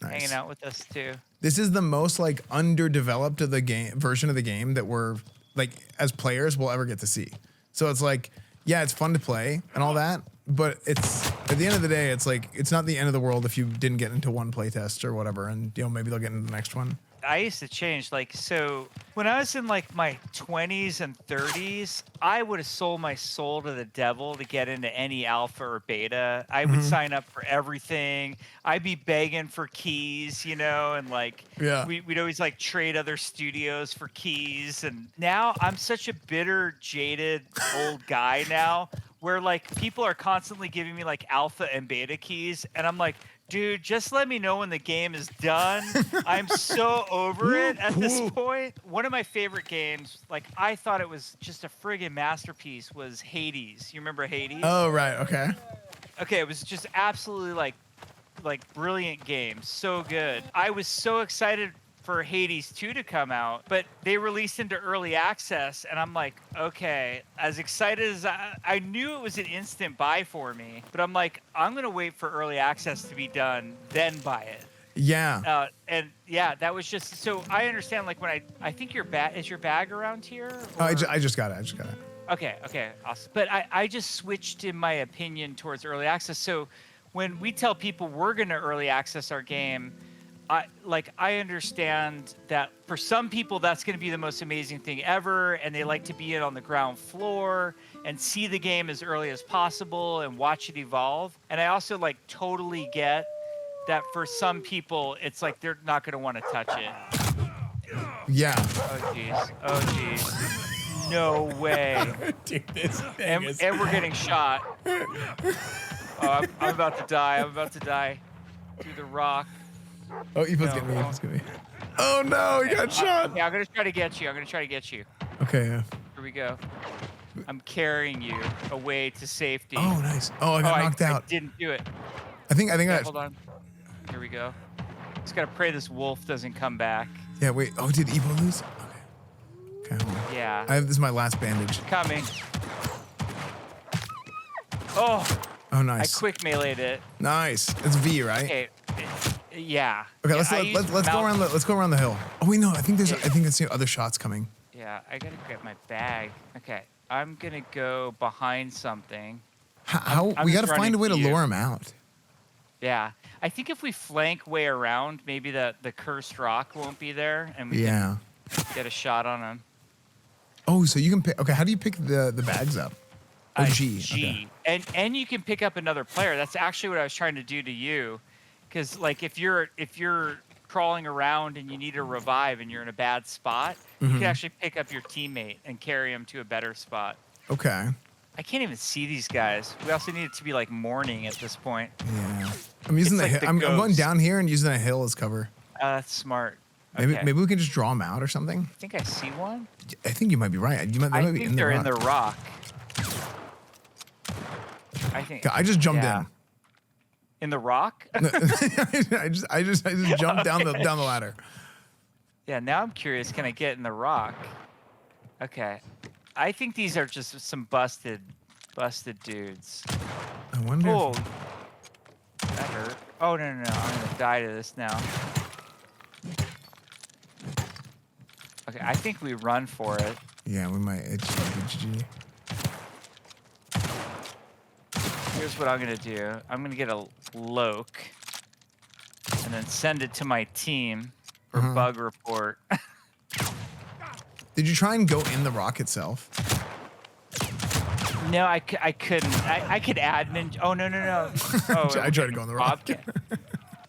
Speaker 2: hanging out with us too.
Speaker 1: This is the most like underdeveloped of the game version of the game that we're like as players will ever get to see. So it's like, yeah, it's fun to play and all that, but it's at the end of the day, it's like it's not the end of the world if you didn't get into one playtest or whatever, and maybe they'll get into the next one.
Speaker 2: I used to change, so when I was in like my 20s and 30s, I would have sold my soul to the devil to get into any alpha or beta. I would sign up for everything. I'd be begging for keys, and like we'd always like trade other studios for keys. And now I'm such a bitter, jaded old guy now where like people are constantly giving me like alpha and beta keys, and I'm like, dude, just let me know when the game is done. I'm so over it at this point. One of my favorite games, like I thought it was just a friggin' masterpiece, was Hades. You remember Hades?
Speaker 1: Oh, right. Okay.
Speaker 2: Okay, it was just absolutely like brilliant game. So good. I was so excited for Hades 2 to come out, but they released into early access, and I'm like, okay, as excited as I knew it was an instant buy for me, but I'm like, I'm going to wait for early access to be done, then buy it.
Speaker 1: Yeah.
Speaker 2: And yeah, that was just, so I understand, like when I think is your bag around here?
Speaker 1: Oh, I just got it.
Speaker 2: Okay, okay, awesome. But I just switched in my opinion towards early access. So when we tell people we're going to early access our game, I understand that for some people that's going to be the most amazing thing ever, and they like to be in on the ground floor and see the game as early as possible and watch it evolve. And I also like totally get that for some people it's like they're not going to want to touch it.
Speaker 1: Yeah.
Speaker 2: Oh jeez. Oh jeez. No way.
Speaker 1: Dude, this thing is...
Speaker 2: And we're getting shot. Oh, I'm about to die. I'm about to die through the rock.
Speaker 1: Oh, Evo's getting me. Evo's getting me. Oh no, he got shot.
Speaker 2: Okay, I'm gonna try to get you. I'm gonna try to get you.
Speaker 1: Okay, yeah.
Speaker 2: Here we go. I'm carrying you away to safety.
Speaker 1: Oh, nice. Oh, I got knocked out.
Speaker 2: I didn't do it.
Speaker 1: I think I...
Speaker 2: Hold on. Here we go. Just gotta pray this wolf doesn't come back.
Speaker 1: Yeah, wait. Oh, did Evo lose? Okay, hold on.
Speaker 2: Yeah.
Speaker 1: This is my last bandage.
Speaker 2: Coming. Oh.
Speaker 1: Oh, nice.
Speaker 2: I quick meleeed it.
Speaker 1: Nice. It's V, right?
Speaker 2: Okay. Yeah.
Speaker 1: Okay,
Speaker 2: Yeah,
Speaker 1: let's go around. Let's go around the hill. Oh wait, no. I think it's other shots coming.
Speaker 2: Yeah, I gotta get my bag. Okay, I'm gonna go behind something.
Speaker 1: We gotta find a way to lure him out.
Speaker 2: Yeah, I think if we flank way around, maybe the cursed rock won't be there, and we can get a shot on him.
Speaker 1: Oh, so you can pick. Okay, how do you pick the bags up? Oh, G.
Speaker 2: G. Okay. And you can pick up another player. That's actually what I was trying to do to you, because like if you're crawling around and you need a revive and you're in a bad spot, you can actually pick up your teammate and carry him to a better spot.
Speaker 1: Okay.
Speaker 2: I can't even see these guys. We also need it to be like morning at this point.
Speaker 1: Yeah. I'm using the hill. I'm going down here and using a hill as cover.
Speaker 2: That's smart.
Speaker 1: Maybe we can just draw them out or something.
Speaker 2: I think I see one.
Speaker 1: I think you might be right. They might be in the rock.
Speaker 2: In the rock. I think.
Speaker 1: I just jumped in.
Speaker 2: In the rock?
Speaker 1: I just jumped down the ladder.
Speaker 2: Yeah, now I'm curious, can I get in the rock? Okay. I think these are just some busted dudes.
Speaker 1: I wonder.
Speaker 2: Oh. That hurt. Oh, no. I'm gonna die to this now. Okay, I think we run for it.
Speaker 1: Yeah, we might. HG.
Speaker 2: Here's what I'm gonna do. I'm gonna get a loke and then send it to my team for bug report.
Speaker 1: Did you try and go in the rock itself?
Speaker 2: No, I couldn't. I could admin. Oh, no. Oh,
Speaker 1: I tried to go in the rock.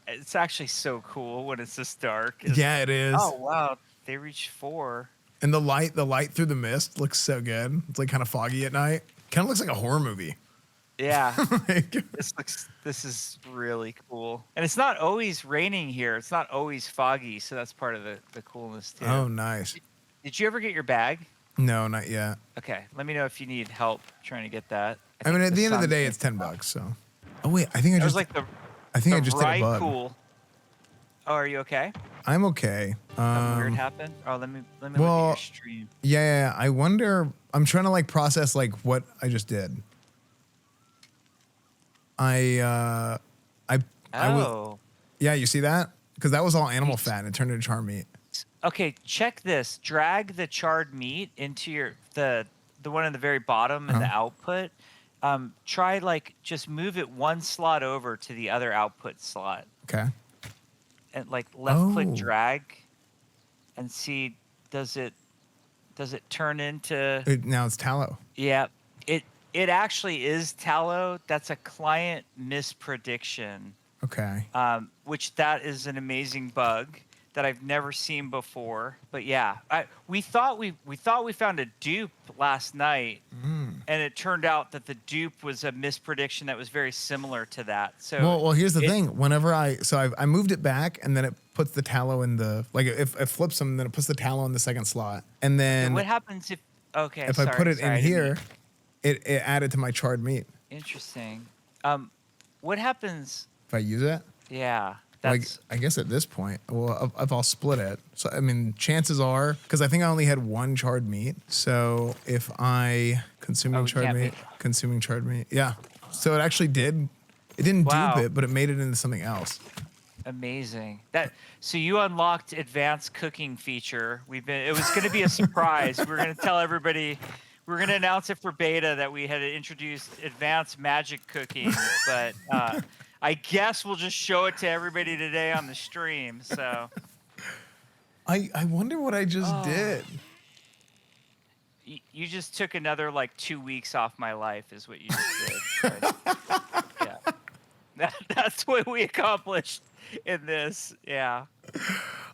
Speaker 2: It's actually so cool when it's this dark.
Speaker 1: Yeah, it is.
Speaker 2: Oh, wow. They reached 4.
Speaker 1: And the light through the mist looks so good. It's like kind of foggy at night. Kind of looks like a horror movie.
Speaker 2: Yeah. This is really cool. And it's not always raining here. It's not always foggy, so that's part of the coolness too.
Speaker 1: Oh, nice.
Speaker 2: Did you ever get your bag?
Speaker 1: No, not yet.
Speaker 2: Okay, let me know if you need help trying to get that.
Speaker 1: I mean, at the end of the day, it's $10. So. Oh wait, I think I just. I think I just hit a bug.
Speaker 2: Cool. Oh, are you okay?
Speaker 1: I'm okay.
Speaker 2: Something weird happened. Oh, let me look at your stream.
Speaker 1: Yeah. I wonder. I'm trying to like process like what I just did. I was. Yeah, you see that? Because that was all animal fat and it turned into charred meat.
Speaker 2: Okay, check this. Drag the charred meat into the one in the very bottom in the output. Try like just move it one slot over to the other output slot.
Speaker 1: Okay.
Speaker 2: And like left click drag and see does it turn into
Speaker 1: now it's tallow.
Speaker 2: Yeah. It actually is tallow. That's a client misprediction.
Speaker 1: Okay.
Speaker 2: Which that is an amazing bug that I've never seen before. But yeah, we thought we found a dupe last night, and it turned out that the dupe was a misprediction that was very similar to that. So
Speaker 1: well, here's the thing. Whenever I moved it back, and then it puts the tallow in the if it flips them, then it puts the tallow in the second slot, and then
Speaker 2: what happens if
Speaker 1: I put it in here, it added to my charred meat.
Speaker 2: Interesting. What happens
Speaker 1: if I use it?
Speaker 2: Yeah.
Speaker 1: Like, I guess at this point, well, if I'll split it. So, I mean, chances are, because I think I only had one charred meat. So if consuming charred meat. Yeah. So it actually didn't dupe it, but it made it into something else.
Speaker 2: Amazing. So you unlocked advanced cooking feature. It was going to be a surprise. We were going to tell everybody We're gonna announce it for beta that we had introduced advanced magic cooking, but I guess we'll just show it to everybody today on the stream. So
Speaker 1: I wonder what I just did.
Speaker 2: You just took another like 2 weeks off my life, is what you just did. But, yeah, that's what we accomplished in this. Yeah.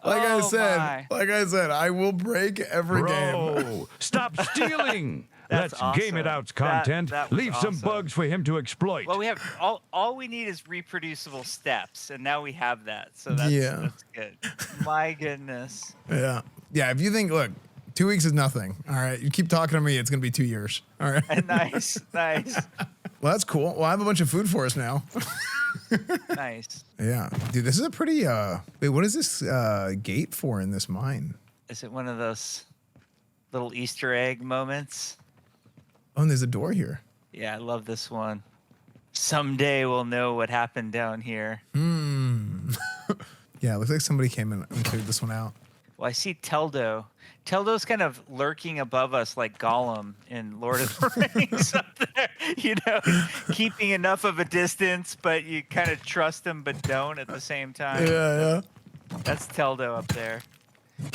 Speaker 1: Like I
Speaker 2: My.
Speaker 1: said, I will break every game.
Speaker 3: Stop stealing.
Speaker 2: That's
Speaker 3: Let's game it
Speaker 2: awesome.
Speaker 3: out's content.
Speaker 2: That was
Speaker 3: Leave some
Speaker 2: awesome.
Speaker 3: bugs for him to exploit.
Speaker 2: Well, we have all we need is reproducible steps, and now we have that. So that's good. My goodness.
Speaker 1: Yeah. Yeah. If you think, look, 2 weeks is nothing. All right. You keep talking to me, it's gonna be 2 years. All right.
Speaker 2: Nice.
Speaker 1: Well, that's cool. Well, I have a bunch of food for us now.
Speaker 2: Nice.
Speaker 1: Yeah. Dude, this is a pretty wait, what is this gate for in this mine?
Speaker 2: Is it one of those little Easter egg moments?
Speaker 1: Oh, and there's a door here.
Speaker 2: Yeah, I love this one. Someday we'll know what happened down here.
Speaker 1: Yeah, it looks like somebody came in and cleared this one out.
Speaker 2: Well, I see Teldo. Teldo's kind of lurking above us like Gollum in Lord of the Rings up there, keeping enough of a distance, but you kind of trust him but don't at the same time.
Speaker 1: Yeah.
Speaker 2: That's Teldo up there.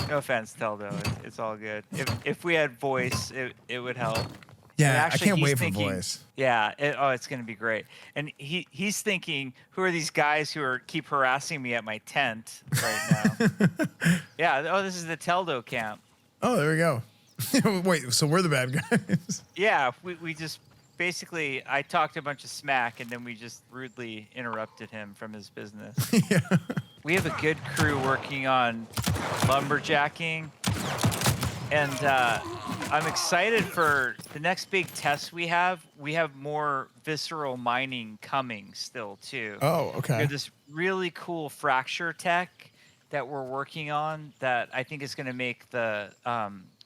Speaker 2: No offense, Teldo. It's all good. If we had voice, it would help.
Speaker 1: Yeah,
Speaker 2: Actually,
Speaker 1: I can't
Speaker 2: he's
Speaker 1: wait
Speaker 2: thinking,
Speaker 1: for voice.
Speaker 2: Yeah, it's going to be great. And he's thinking, who are these guys who keep harassing me at my tent right now? Yeah, oh, this is the Teldo camp.
Speaker 1: Oh, there we go. Wait, so we're the bad guys?
Speaker 2: Yeah, we just basically, I talked a bunch of smack, and then we just rudely interrupted him from his business.
Speaker 1: Yeah.
Speaker 2: We have a good crew working on lumberjacking, and I'm excited for the next big test we have. We have more visceral mining coming still, too.
Speaker 1: Oh, okay.
Speaker 2: We have this really cool fracture tech that we're working on that I think is going to make the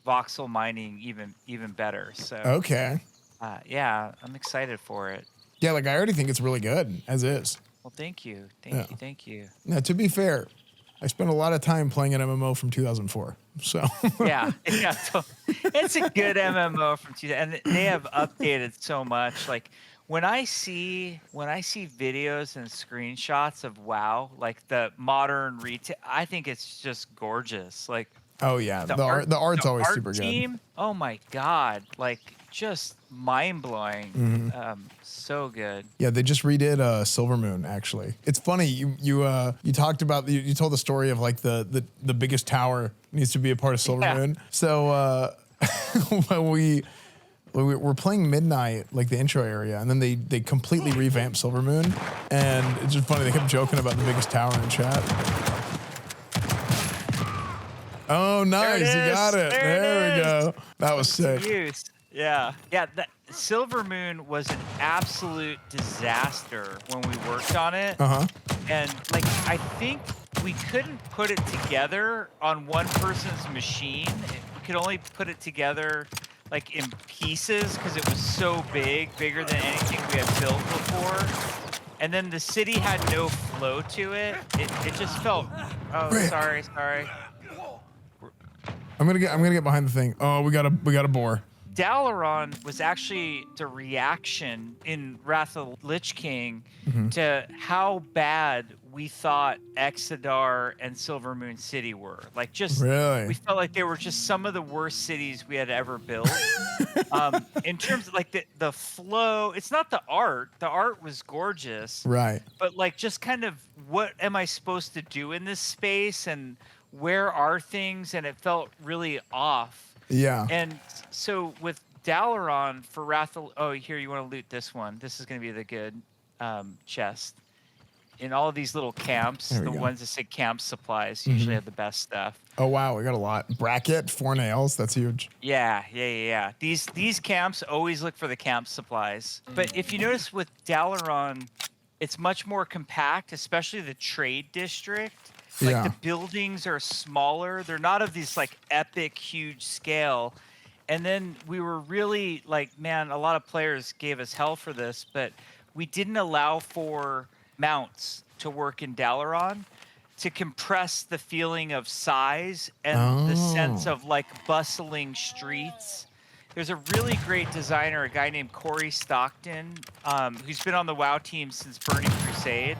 Speaker 2: voxel mining even better. So
Speaker 1: Okay.
Speaker 2: yeah, I'm excited for it.
Speaker 1: Yeah, like I already think it's really good as is.
Speaker 2: Well, thank you. Thank you.
Speaker 1: Now, to be fair, I spent a lot of time playing an MMO from 2004. So
Speaker 2: Yeah. So it's a good MMO from 2000, and they have updated so much. Like when I see videos and screenshots of WoW, like the modern retail, I think it's just gorgeous. Like
Speaker 1: oh yeah, the art's always super
Speaker 2: team, good. Oh my god, like just mind blowing. So good.
Speaker 1: Yeah, they just redid Silver Moon. Actually, it's funny. You talked about you told the story of like the biggest tower needs to be a part of Silver Moon. So when we're playing Midnight, like the intro area, and then they completely revamped Silver Moon, and it's just funny. They kept joking about the biggest tower in chat. Oh, nice! You got it. There we go. That was sick.
Speaker 2: Yeah. That Silver Moon was an absolute disaster when we worked on it. And like I think we couldn't put it together on one person's machine. We could only put it together like in pieces because it was so bigger than anything we had built before. And then the city had no flow to it. It just felt. Oh, sorry.
Speaker 1: I'm gonna get behind the thing. Oh, we got a boar.
Speaker 2: Dalaran was actually the reaction in Wrath of the Lich King to how bad we thought Exodar and Silver Moon City were. Like just
Speaker 1: really?
Speaker 2: We felt like they were just some of the worst cities we had ever built. In terms of like the flow, it's not the art. The art was gorgeous.
Speaker 1: Right.
Speaker 2: But like just kind of what am I supposed to do in this space and where are things? And it felt really off.
Speaker 1: Yeah.
Speaker 2: And so with Dalaran for Wrath of... Oh, here, you want to loot this one. This is going to be the good chest. In all of these little camps, the ones that say camp supplies usually have the best stuff.
Speaker 1: Oh, wow. We got a lot. Bracket, 4 nails. That's huge.
Speaker 2: Yeah. These camps always look for the camp supplies. But if you notice with Dalaran, it's much more compact, especially the trade district. Like the buildings are smaller. They're not of this like epic, huge scale. And then we were really like, man, a lot of players gave us hell for this, but we didn't allow for mounts to work in Dalaran to compress the feeling of size and the sense of like bustling streets. There's a really great designer, a guy named Corey Stockton, who's been on the WoW team since Burning Crusade,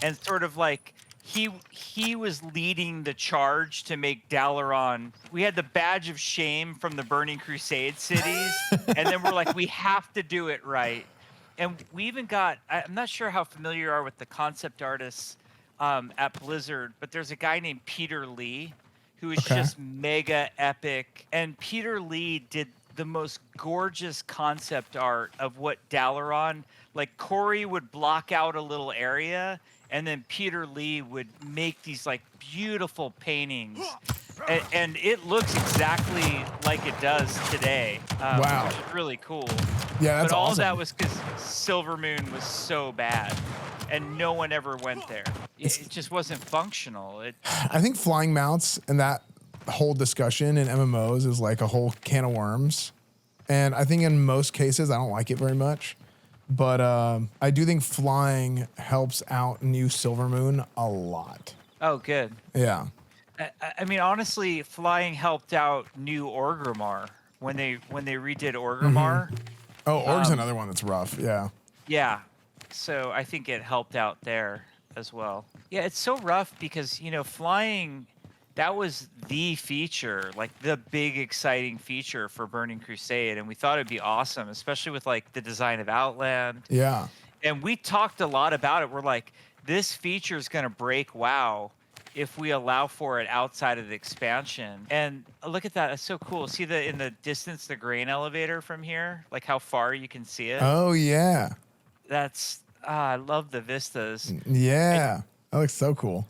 Speaker 2: and sort of like he was leading the charge to make Dalaran. We had the badge of shame from the Burning Crusade cities, and then we're like, we have to do it right. And we even got, I'm not sure how familiar you are with the concept artists at Blizzard, but there's a guy named Peter Lee who is just mega epic. And Peter Lee did the most gorgeous concept art of what Dalaran, like Corey would block out a little area, and then Peter Lee would make these like beautiful paintings. And it looks exactly like it does today.
Speaker 1: Wow.
Speaker 2: Which is really cool.
Speaker 1: Yeah, that's
Speaker 2: but all
Speaker 1: awesome.
Speaker 2: of that was because Silvermoon was so bad, and no one ever went there. It just wasn't functional.
Speaker 1: I think flying mounts and that whole discussion in MMOs is like a whole can of worms. And I think in most cases, I don't like it very much. But I do think flying helps out new Silvermoon a lot.
Speaker 2: Oh, good.
Speaker 1: Yeah.
Speaker 2: I mean, honestly, flying helped out new Orgrimmar when they redid Orgrimmar.
Speaker 1: Oh, Org's another one that's rough. Yeah.
Speaker 2: Yeah. So I think it helped out there as well. Yeah, it's so rough because, flying, that was the feature, like the big exciting feature for Burning Crusade. And we thought it'd be awesome, especially with like the design of Outland.
Speaker 1: Yeah.
Speaker 2: And we talked a lot about it. We're like, this feature is going to break WoW if we allow for it outside of the expansion. And look at that. It's so cool. See in the distance, the grain elevator from here, like how far you can see it.
Speaker 1: Oh, yeah.
Speaker 2: That's, I love the vistas.
Speaker 1: Yeah. That looks so cool.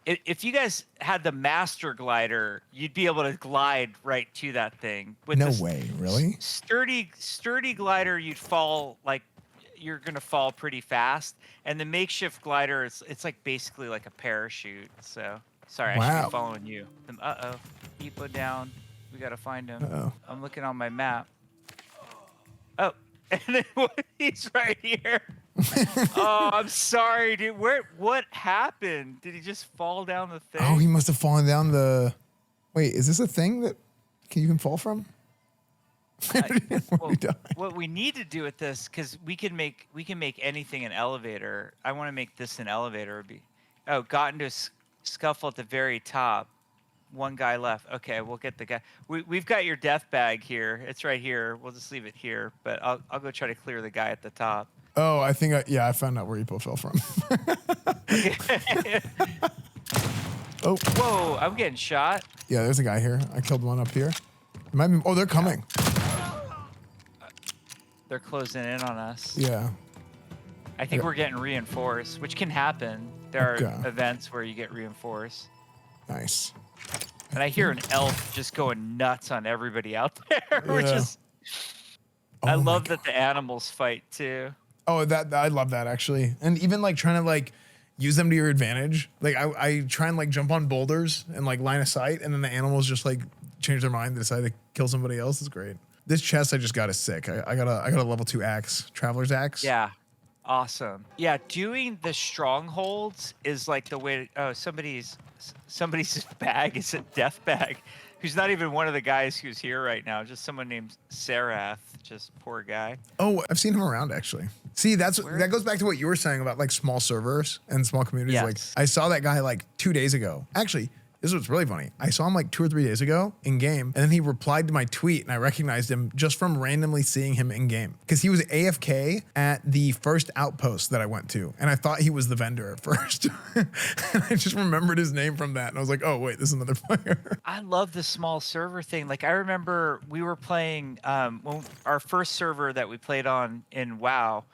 Speaker 2: If you guys had the master glider, you'd be able to glide right to that thing. With
Speaker 1: No
Speaker 2: this
Speaker 1: way. Really?
Speaker 2: Sturdy glider, you're gonna fall pretty fast. And the makeshift glider, it's like basically like a parachute. So sorry, I should
Speaker 1: Wow.
Speaker 2: be following you. Epo down. We gotta find him.
Speaker 1: Uh-oh.
Speaker 2: I'm looking on my map. Oh, and then he's right here. Oh, I'm sorry, dude. What happened? Did he just fall down the thing?
Speaker 1: Oh, he must have fallen down the... Wait, is this a thing that you can fall from?
Speaker 2: Well, what we need to do with this, because we can make anything an elevator. I want to make this an elevator. Got into a scuffle at the very top. One guy left. Okay, we'll get the guy. We've got your death bag here. It's right here. We'll just leave it here. But I'll go try to clear the guy at the top.
Speaker 1: Oh, I think I found out where Epo fell from. Oh.
Speaker 2: Whoa, I'm getting shot.
Speaker 1: Yeah, there's a guy here. I killed one up here. It might be, they're coming.
Speaker 2: They're closing in on us.
Speaker 1: Yeah.
Speaker 2: I think we're getting reinforced, which can happen. There
Speaker 1: Okay.
Speaker 2: are events where you get reinforced.
Speaker 1: Nice.
Speaker 2: And I hear an elf just going nuts on everybody out there, which
Speaker 1: Yeah.
Speaker 2: is...
Speaker 1: Oh
Speaker 2: I
Speaker 1: my
Speaker 2: love
Speaker 1: God.
Speaker 2: that the animals fight too.
Speaker 1: Oh, I love that actually. And even like trying to like use them to your advantage. Like I try and like jump on boulders and like line of sight, and then the animals just like change their mind and decide to kill somebody else. It's great. This chest I just got is sick. I got a level 2 axe, traveler's axe.
Speaker 2: Yeah. Awesome. Yeah, doing the strongholds is like the way somebody's bag is a death bag. Who's not even one of the guys who's here right now, just someone named Sarath, just poor guy.
Speaker 1: Oh, I've seen him around actually. See, that goes back to what you were saying about like small servers and small communities.
Speaker 2: Yes.
Speaker 1: Like I saw that guy like 2 days ago. Actually, this was really funny. I saw him like 2 or 3 days ago in game, and then he replied to my tweet, and I recognized him just from randomly seeing him in game because he was AFK at the first outpost that I went to, and I thought he was the vendor at first. And I just remembered his name from that, and I was like, "Oh wait, this is another player."
Speaker 2: I love the small server thing. Like I remember we were playing when our first server that we played on in WoW.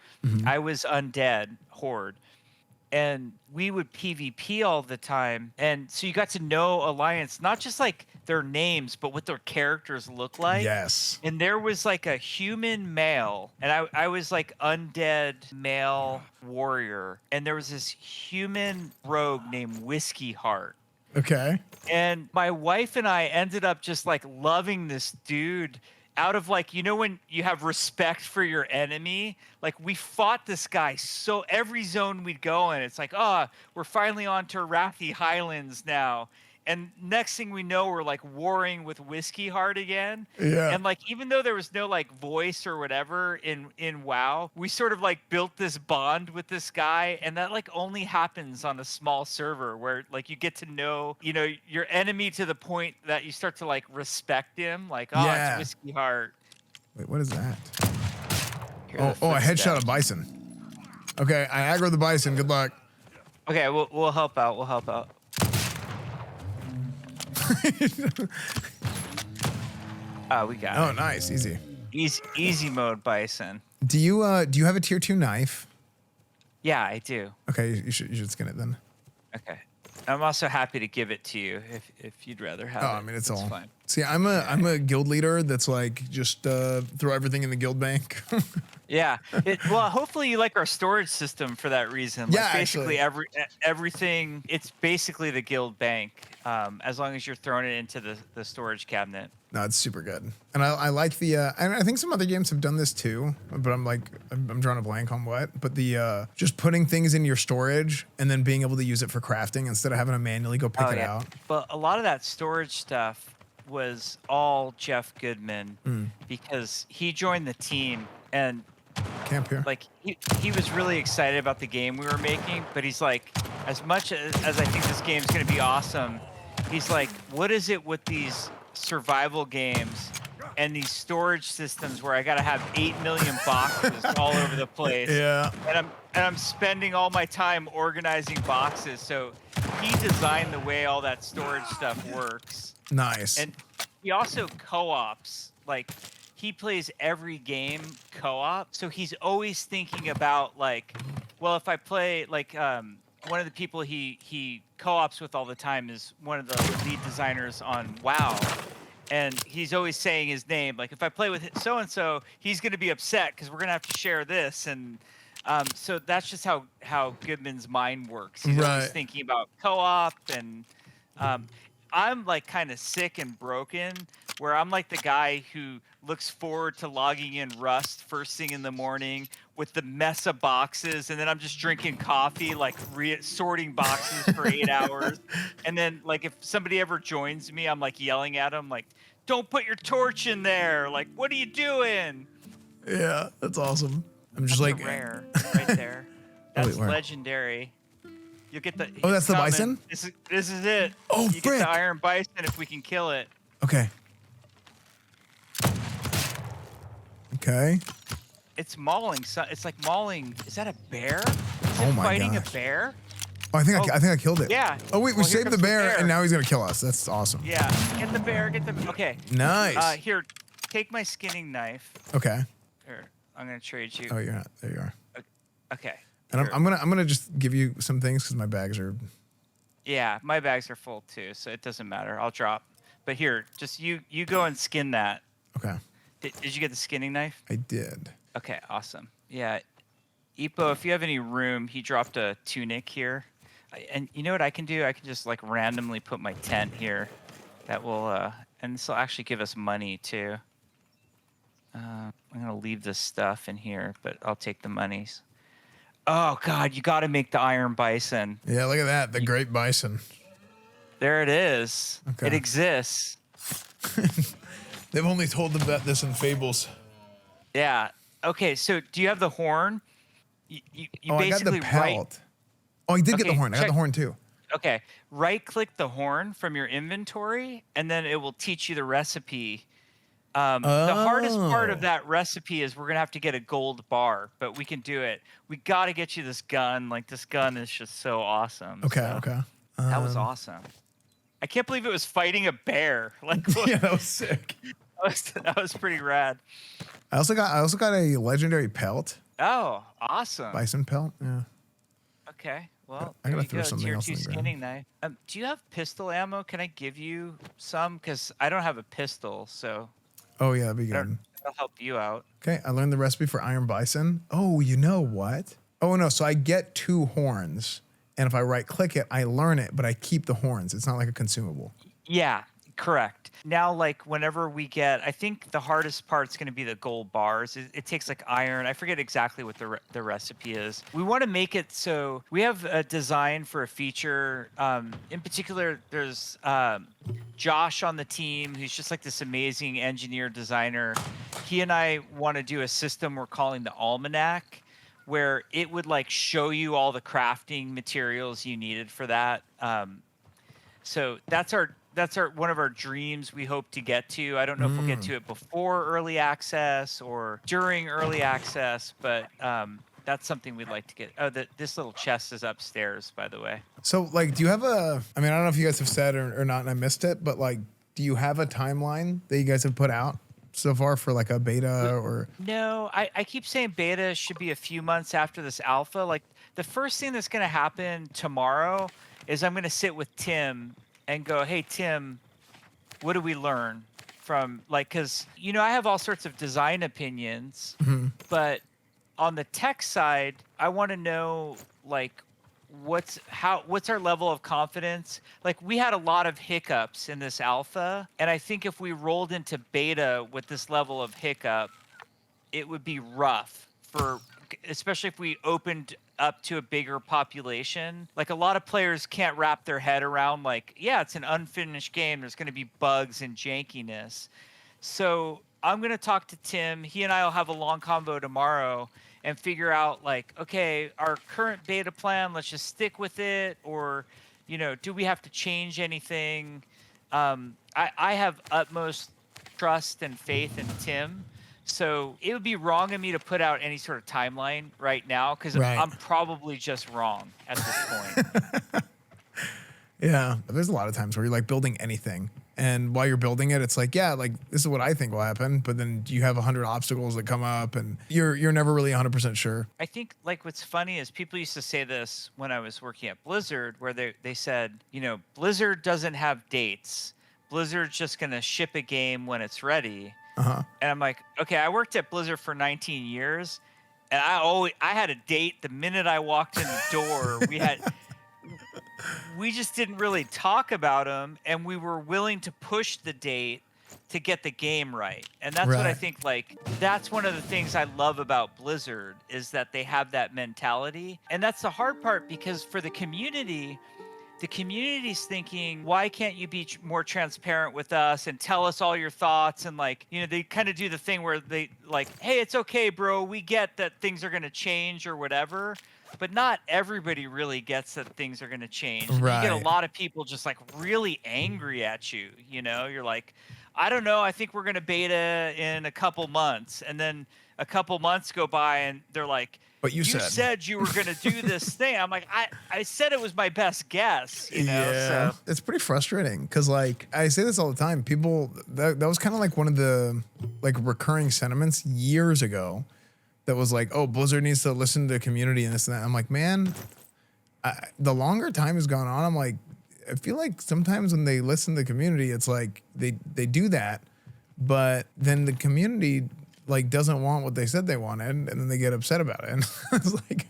Speaker 2: I was undead Horde. And we would PvP all the time. And so you got to know Alliance, not just like their names, but what their characters look like.
Speaker 1: Yes.
Speaker 2: And there was like a human male, and I was like undead male warrior. And there was this human rogue named Whiskey Heart.
Speaker 1: Okay.
Speaker 2: And my wife and I ended up just like loving this dude out of like, when you have respect for your enemy, like we fought this guy. So every zone we'd go in, it's like, we're finally on to Wrathy Highlands now. And next thing we know, we're like warring with Whiskey Heart again.
Speaker 1: Yeah.
Speaker 2: And like, even though there was no like voice or whatever in WoW, we sort of like built this bond with this guy, and that like only happens on a small server where like you get to know, you know, your enemy to the point that you start to like respect him. Like, oh,
Speaker 1: Yeah.
Speaker 2: it's Whiskey Heart.
Speaker 1: Wait, what is that?
Speaker 2: Here are the
Speaker 1: Oh, a headshot
Speaker 2: footsteps.
Speaker 1: of Bison. Okay, I aggro the Bison. Good luck.
Speaker 2: Okay, we'll help out. We'll help out. Oh, we got
Speaker 1: Oh,
Speaker 2: it.
Speaker 1: nice, easy.
Speaker 2: Easy mode Bison.
Speaker 1: Do you have a tier 2 knife?
Speaker 2: Yeah, I do.
Speaker 1: Okay, you should skin it then.
Speaker 2: Okay. I'm also happy to give it to you if you'd rather have
Speaker 1: Oh,
Speaker 2: it.
Speaker 1: I mean, it's all
Speaker 2: fine.
Speaker 1: See, I'm a guild leader that's like just throw everything in the guild bank.
Speaker 2: Yeah. Well, hopefully you like our storage system for that reason. Like
Speaker 1: Yeah,
Speaker 2: basically
Speaker 1: actually.
Speaker 2: everything. It's basically the guild bank, as long as you're throwing it into the storage cabinet.
Speaker 1: No, it's super good, and I like the. And I think some other games have done this too, but I'm drawing a blank on what. But the just putting things in your storage and then being able to use it for crafting instead of having to manually go pick it out.
Speaker 2: But a lot of that storage stuff was all Jeff Goodman because he joined the team and
Speaker 1: Camp here.
Speaker 2: like he was really excited about the game we were making, but he's like, as much as I think this game's gonna be awesome, he's like, what is it with these survival games and these storage systems where I gotta have 8 million boxes all over the place?
Speaker 1: Yeah.
Speaker 2: And I'm spending all my time organizing boxes. So he designed the way all that storage stuff works.
Speaker 1: Nice.
Speaker 2: And he also co-ops, like he plays every game co-op. So he's always thinking about like, well, if I play like one of the people he co-ops with all the time is one of the lead designers on WoW. And he's always saying his name. Like if I play with so-and-so, he's going to be upset because we're going to have to share this. And so that's just how Goodman's mind works. He's always
Speaker 1: Right.
Speaker 2: thinking about co-op and I'm like kind of sick and broken where I'm like the guy who looks forward to logging in Rust first thing in the morning with the mess of boxes, and then I'm just drinking coffee, like sorting boxes for 8 hours. And then like if somebody ever joins me, I'm like yelling at them like, don't put your torch in there. Like, what are you doing?
Speaker 1: Yeah, that's awesome. I'm just
Speaker 2: That's
Speaker 1: like
Speaker 2: a rare right there.
Speaker 1: Oh,
Speaker 2: That's
Speaker 1: wait, where?
Speaker 2: legendary. You'll get the.
Speaker 1: Oh, that's
Speaker 2: he's
Speaker 1: the
Speaker 2: coming.
Speaker 1: Bison?
Speaker 2: This is it.
Speaker 1: Oh,
Speaker 2: you get
Speaker 1: frick.
Speaker 2: the Iron Bison if we can kill it.
Speaker 1: Okay. Okay.
Speaker 2: It's mauling. It's like mauling. Is that a bear? Is
Speaker 1: Oh
Speaker 2: it
Speaker 1: my
Speaker 2: fighting
Speaker 1: gosh.
Speaker 2: a bear?
Speaker 1: Oh, I think I killed it.
Speaker 2: Yeah.
Speaker 1: Oh wait, we
Speaker 2: Well, here
Speaker 1: saved the
Speaker 2: comes
Speaker 1: bear, and now he's gonna kill us. That's awesome.
Speaker 2: Yeah. Get the bear. Get the. Okay.
Speaker 1: Nice.
Speaker 2: Here, take my skinning knife.
Speaker 1: Okay.
Speaker 2: Here, I'm gonna trade you.
Speaker 1: Oh, you're not. There you are.
Speaker 2: Okay.
Speaker 1: And
Speaker 2: Here.
Speaker 1: I'm gonna just give you some things because my bags are.
Speaker 2: Yeah, my bags are full too, so it doesn't matter. I'll drop. But here, just you go and skin that.
Speaker 1: Okay.
Speaker 2: Did you get the skinning knife?
Speaker 1: I did.
Speaker 2: Okay, awesome. Yeah, Ipo, if you have any room, he dropped a tunic here. And you know what I can do? I can just like randomly put my tent here. That will, and this will actually give us money too. I'm gonna leave this stuff in here, but I'll take the monies. Oh God, you got to make the Iron Bison.
Speaker 1: Yeah, look at that. The Great Bison.
Speaker 2: There it is.
Speaker 1: Okay.
Speaker 2: It exists.
Speaker 1: They've only told them about this in fables.
Speaker 2: Yeah. Okay. So do you have the horn? You
Speaker 1: Oh, I got
Speaker 2: basically
Speaker 1: the
Speaker 2: write.
Speaker 1: pelt. Oh, I did get the
Speaker 2: Okay,
Speaker 1: horn. I got
Speaker 2: check-
Speaker 1: the horn too.
Speaker 2: Okay. Right click the horn from your inventory, and then it will teach you the recipe. The hardest part of
Speaker 1: Oh.
Speaker 2: that recipe is we're gonna have to get a gold bar, but we can do it. We got to get you this gun. Like this gun is just so awesome.
Speaker 1: Okay.
Speaker 2: So
Speaker 1: Okay.
Speaker 2: That was awesome. I can't believe it was fighting a bear. Like
Speaker 1: Yeah, that was sick.
Speaker 2: that was pretty rad.
Speaker 1: I also got a legendary pelt,
Speaker 2: Oh, awesome.
Speaker 1: bison pelt. Yeah.
Speaker 2: Okay. Well,
Speaker 1: I gotta
Speaker 2: there you
Speaker 1: throw
Speaker 2: go.
Speaker 1: something
Speaker 2: Tier
Speaker 1: else
Speaker 2: 2
Speaker 1: in the ground.
Speaker 2: skinning knife. Do you have pistol ammo? Can I give you some? Because I don't have a pistol, so
Speaker 1: Oh yeah, that'd be good.
Speaker 2: that'll help you out.
Speaker 1: Okay, I learned the recipe for Iron Bison. Oh, you know what? Oh no, so I get 2 horns, and if I right click it, I learn it, but I keep the horns. It's not like a consumable.
Speaker 2: Yeah, Correct. Now, like whenever we get, I think the hardest part's going to be the gold bars. It takes like iron. I forget exactly what the recipe is. We want to make it so we have a design for a feature. In particular, there's Josh on the team, who's just like this amazing engineer designer. He and I want to do a system we're calling the Almanac, where it would like show you all the crafting materials you needed for that. So that's one of our dreams we hope to get to. I don't know if we'll get to it before early access or during early access, but that's something we'd like to get. Oh, this little chest is upstairs, by the way.
Speaker 1: So, like, do you have I mean, I don't know if you guys have said or not, and I missed it, but like, do you have a timeline that you guys have put out so far for like a beta or?
Speaker 2: No, I keep saying beta should be a few months after this alpha. Like, the first thing that's going to happen tomorrow is I'm going to sit with Tim and go, hey, Tim, what do we learn from, like, because, I have all sorts of design opinions, but on the tech side, I want to know, like, what's our level of confidence? Like, we had a lot of hiccups in this alpha, and I think if we rolled into beta with this level of hiccup, it would be rough especially if we opened up to a bigger population. Like, a lot of players can't wrap their head around, like, yeah, it's an unfinished game. There's going to be bugs and jankiness. So I'm going to talk to Tim. He and I will have a long convo tomorrow and figure out, like, okay, our current beta plan, let's just stick with it. Or, do we have to change anything? I have utmost trust and faith in Tim. So it would be wrong of me to put out any sort of timeline right now, because I'm probably just wrong at this point.
Speaker 1: Yeah, there's a lot of times where you're like building anything, and while you're building it, it's like, yeah, like this is what I think will happen, but then you have 100 obstacles that come up, and you're never really 100% sure.
Speaker 2: I think, like, what's funny is people used to say this when I was working at Blizzard, where they said, Blizzard doesn't have dates. Blizzard's just going to ship a game when it's ready. And I'm like, okay, I worked at Blizzard for 19 years, and I had a date the minute I walked in the door. We just didn't really talk about them, and we were willing to push the date to get the game right. And that's what I think, like, that's one of the things I love about Blizzard, is that they have that mentality. And that's the hard part, because for the community's thinking, why can't you be more transparent with us and tell us all your thoughts? And, like, they kind of do the thing where they like, hey, it's okay, bro. We get that things are going to change or whatever. But not everybody really gets that things are going to change.
Speaker 1: Right.
Speaker 2: You get a lot of people just like really angry at you. You're like, I don't know. I think we're going to beta in a couple months. And then a couple months go by and they're like,
Speaker 1: but you
Speaker 2: said you were going to do this thing. I'm like, I said it was my best guess,
Speaker 1: Yeah,
Speaker 2: so.
Speaker 1: It's pretty frustrating because, like, I say this all the time. People, that was kind of like one of the, like, recurring sentiments years ago that was like, oh, Blizzard needs to listen to the community and this and that. I'm like, man, the longer time has gone on, I'm like, I feel like sometimes when they listen to the community, it's like they do that, but then the community, like, doesn't want what they said they wanted, and then they get upset about it. And it's like,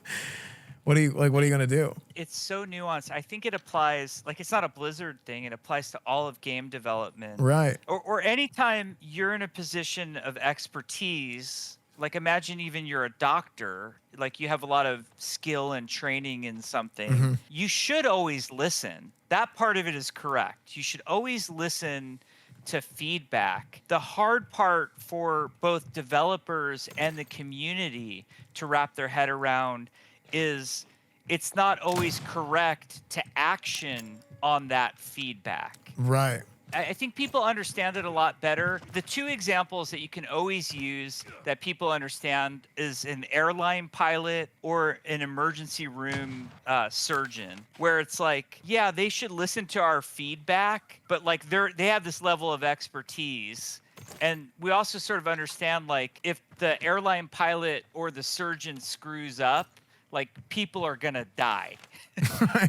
Speaker 1: what are you gonna do? It's
Speaker 2: so nuanced. I think it applies, like, it's not a Blizzard thing. It applies to all of game development,
Speaker 1: right?
Speaker 2: Or anytime you're in a position of expertise. Like, imagine even you're a doctor, like, you have a lot of skill and training in something. You should always listen. That part of it is correct. You should always listen to feedback. The hard part for both developers and the community to wrap their head around is it's not always correct to action on that feedback.
Speaker 1: Right.
Speaker 2: I think people understand it a lot better. The two examples that you can always use that people understand is an airline pilot or an emergency room surgeon, where it's like, yeah, they should listen to our feedback, but, like, they have this level of expertise. And we also sort of understand, like, if the airline pilot or the surgeon screws up, like, people are gonna die.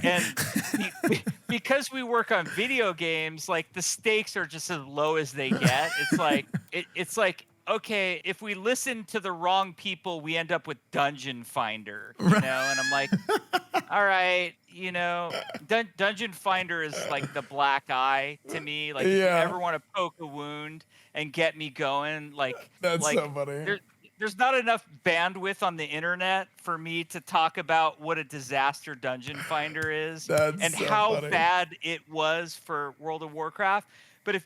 Speaker 2: And because we work on video games, like, the stakes are just as low as they get. It's like okay, if we listen to the wrong people, we end up with Dungeon Finder, And I'm like, all right, you know, Dungeon Finder is like the black eye to me. Like, if you
Speaker 1: Yeah.
Speaker 2: ever want to poke a wound and get me going,
Speaker 1: That's
Speaker 2: like
Speaker 1: so funny.
Speaker 2: there's not enough bandwidth on the internet for me to talk about what a disaster Dungeon Finder is
Speaker 1: That's
Speaker 2: and
Speaker 1: so
Speaker 2: how
Speaker 1: funny.
Speaker 2: bad it was for World of Warcraft. But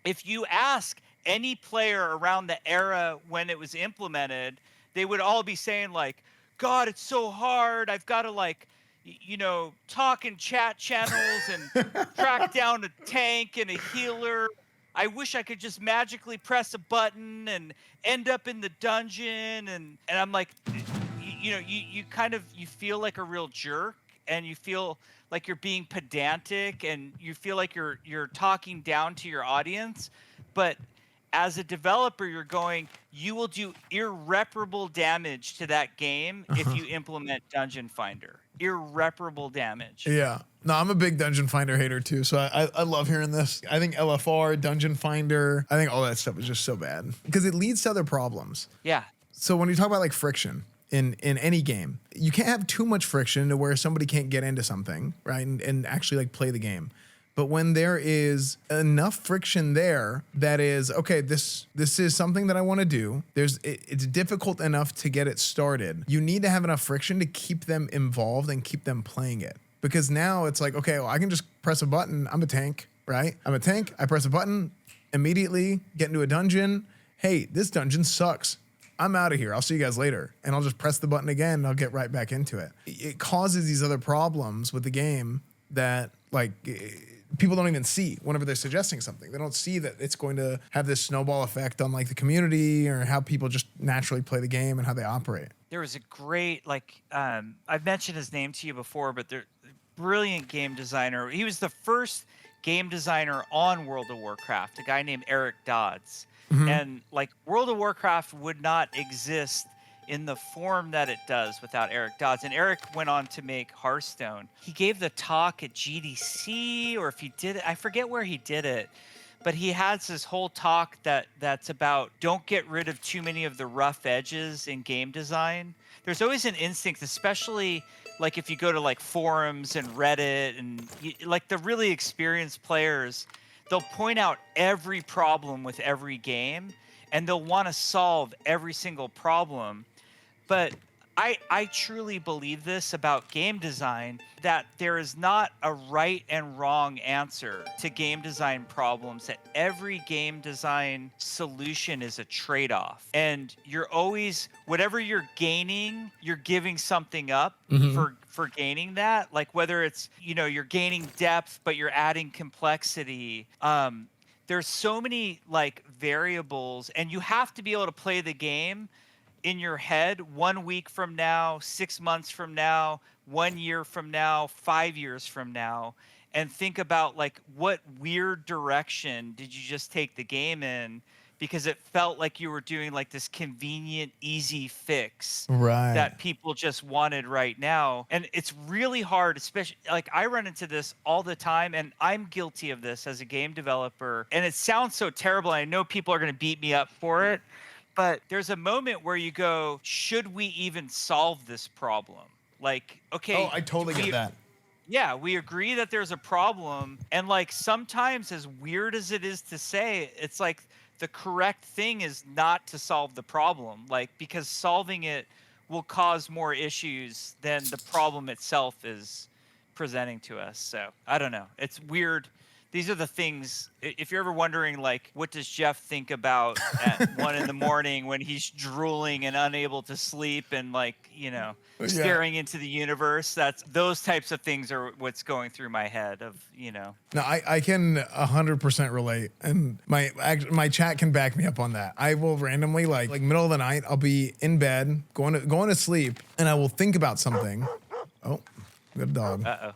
Speaker 2: if you ask any player around the era when it was implemented, they would all be saying like, God, it's so hard. I've got to like, talk in chat channels and track down a tank and a healer. I wish I could just magically press a button and end up in the dungeon. And I'm like, you kind of, you feel like a real jerk, and you feel like you're being pedantic, and you feel like you're talking down to your audience. But as a developer, you're going, you will do irreparable damage to that game if you implement Dungeon Finder. Irreparable damage.
Speaker 1: Yeah. No, I'm a big Dungeon Finder hater too. So I love hearing this. I think LFR, Dungeon Finder, I think all that stuff is just so bad because it leads to other problems.
Speaker 2: Yeah.
Speaker 1: So when you talk about like friction in any game, you can't have too much friction to where somebody can't get into something, right? And actually like play the game. But when there is enough friction there that is, okay, this is something that I want to do. It's difficult enough to get it started. You need to have enough friction to keep them involved and keep them playing it. Because now it's like, okay, well, I can just press a button. I'm a tank, right? I'm a tank. I press a button, immediately get into a dungeon. Hey, this dungeon sucks. I'm out of here. I'll see you guys later. And I'll just press the button again and I'll get right back into it. It causes these other problems with the game that like people don't even see whenever they're suggesting something. They don't see that it's going to have this snowball effect on like the community or how people just naturally play the game and how they operate.
Speaker 2: There was a great, I've mentioned his name to you before, but brilliant game designer. He was the first game designer on World of Warcraft, a guy named Eric Dodds. Mm-hmm. And like World of Warcraft would not exist in the form that it does without Eric Dodds. And Eric went on to make Hearthstone. He gave the talk at GDC, or if he did it, I forget where he did it, but he has this whole talk that's about don't get rid of too many of the rough edges in game design. There's always an instinct, especially like if you go to like forums and Reddit and like the really experienced players, they'll point out every problem with every game and they'll want to solve every single problem. But I truly believe this about game design, that there is not a right and wrong answer to game design problems, that every game design solution is a trade-off. And you're always, whatever you're gaining, you're giving something up for gaining that. Like whether it's, you're gaining depth, but you're adding complexity. There's so many like variables, and you have to be able to play the game in your head 1 week from now, 6 months from now, 1 year from now, 5 years from now, and think about like what weird direction did you just take the game in, because it felt like you were doing like this convenient, easy fix that people just wanted right now. And it's really hard, especially like I run into this all the time, and I'm guilty of this as a game developer. And it sounds so terrible. I know people are going to beat me up for it, but there's a moment where you go, should we even solve this problem? Like, okay.
Speaker 1: Oh, I totally get that.
Speaker 2: Yeah, we agree that there's a problem. And like sometimes, as weird as it is to say, it's like the correct thing is not to solve the problem, like, because solving it will cause more issues than the problem itself is presenting to us. So I don't know. It's weird. These are the things, if you're ever wondering, like, what does Jeff think about at 1 a.m. when he's drooling and unable to sleep and like, staring into the universe, that's those types of things are what's going through my head of,
Speaker 1: No, I can 100% relate. And my chat can back me up on that. I will randomly like middle of the night, I'll be in bed, going to sleep, and I will think about something. Oh, good dog.
Speaker 2: Uh-oh.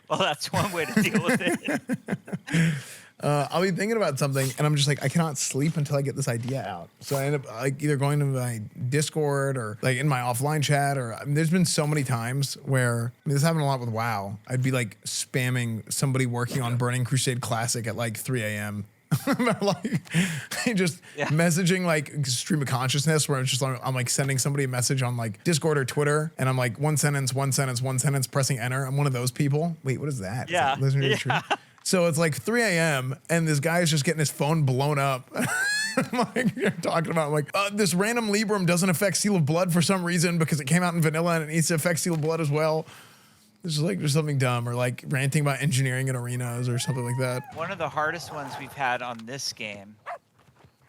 Speaker 2: Well, that's one way to deal with it.
Speaker 1: I'll be thinking about something, and I'm just like, I cannot sleep until I get this idea out. So I end up like either going to my Discord or like in my offline chat, or there's been so many times where this happened a lot with WoW. I'd be like spamming somebody working on Burning Crusade Classic at like 3 a.m. like just messaging like stream of consciousness where it's just like, I'm like sending somebody a message on like Discord or Twitter and I'm like one sentence, pressing enter. I'm one of those people. Wait, what is that?
Speaker 2: Yeah.
Speaker 1: Is that legendary tree? So it's like 3 a.m. and this guy is just getting his phone blown up. I'm like, you're talking about like this random Libram doesn't affect Seal of Blood for some reason because it came out in vanilla and it needs to affect Seal of Blood as well. It's just like there's something dumb or like ranting about engineering in arenas or something like that.
Speaker 2: One of the hardest ones we've had on this game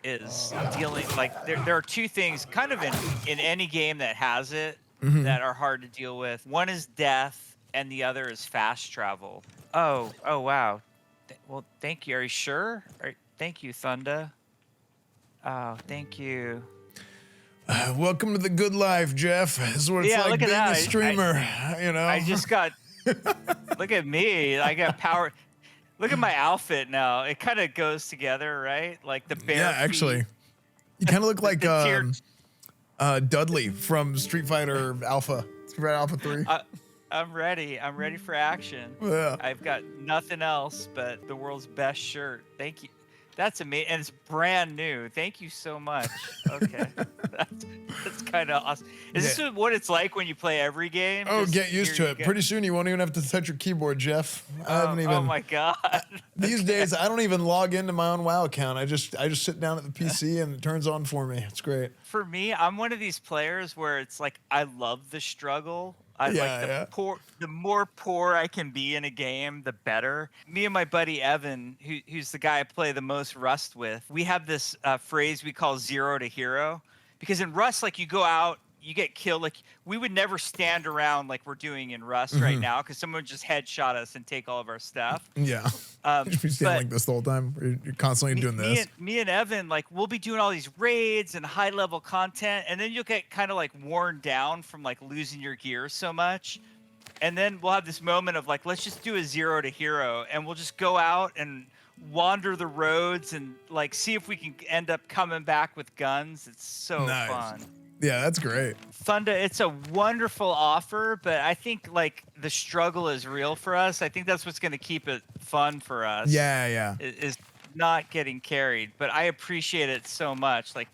Speaker 2: is dealing like there are two things kind of in any game that has it that are hard to deal with. One is death and the other is fast travel. Oh wow. Well, thank you. Are you sure? Thank you, Thunder. Oh, thank you.
Speaker 1: Welcome to the good life, Jeff. This is what it's like being a streamer. You know,
Speaker 2: I just got. Look at me. I got power. Look at my outfit now. It kind of goes together, right? Like the bear.
Speaker 1: Yeah, actually, you kind of look like Dudley from Street Fighter Alpha. Street Fighter Alpha 3.
Speaker 2: I'm ready. I'm ready for action.
Speaker 1: Yeah.
Speaker 2: I've got nothing else but the world's best shirt. Thank you. That's amazing, and it's brand new. Thank you so much. Okay, that's kind of awesome. Is this what it's like when you play every game?
Speaker 1: Oh, get used to it. Pretty soon you won't even have to touch your keyboard, Jeff. I haven't even.
Speaker 2: Oh my god.
Speaker 1: These days I don't even log into my own WoW account. I just sit down at the PC and it turns on for me. It's great.
Speaker 2: For me, I'm one of these players where it's like I love the struggle. The more poor I can be in a game, the better. Me and my buddy Evan, who's the guy I play the most Rust with, we have this phrase we call 0 to hero. Because in Rust, like you go out, you get killed. Like we would never stand around like we're doing in Rust right now because someone would just headshot us and take all of our stuff.
Speaker 1: Yeah. You'd be standing like this the whole time. You're constantly doing this.
Speaker 2: Me and Evan, like we'll be doing all these raids and high level content, and then you'll get kind of like worn down from like losing your gear so much. And then we'll have this moment of like, let's just do a 0 to hero, and we'll just go out and wander the roads and like see if we can end up coming back with guns. It's so fun.
Speaker 1: Yeah, that's great.
Speaker 2: Thunder, it's a wonderful offer, but I think like the struggle is real for us. I think that's what's going to keep it fun for us.
Speaker 1: Yeah.
Speaker 2: Is not getting carried, but I appreciate it so much. Like,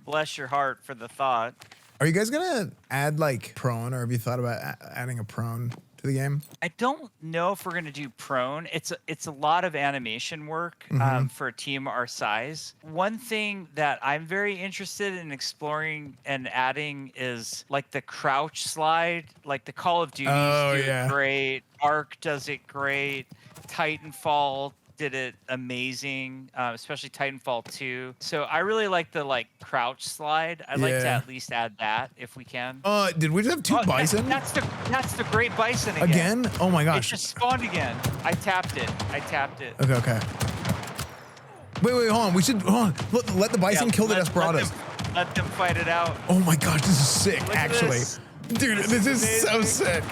Speaker 2: bless your heart for the thought.
Speaker 1: Are you guys gonna add like prone, or have you thought about adding a prone to the game?
Speaker 2: I don't know if we're gonna do prone. It's a lot of animation work for a team our size. One thing that I'm very interested in exploring and adding is like the crouch slide. Like the Call of Duty it great. Ark does it great. Titanfall did it amazing, especially Titanfall 2. So I really like the like crouch slide. I'd like to at least add that if we can.
Speaker 1: Did we just have two bison?
Speaker 2: That's the great bison
Speaker 1: again. Oh my gosh!
Speaker 2: It just spawned again. I tapped it.
Speaker 1: Okay. Wait, hold on. We should let the bison kill the desperados.
Speaker 2: Let them fight it out.
Speaker 1: Oh my gosh, this is sick. Actually, dude, this is so sick.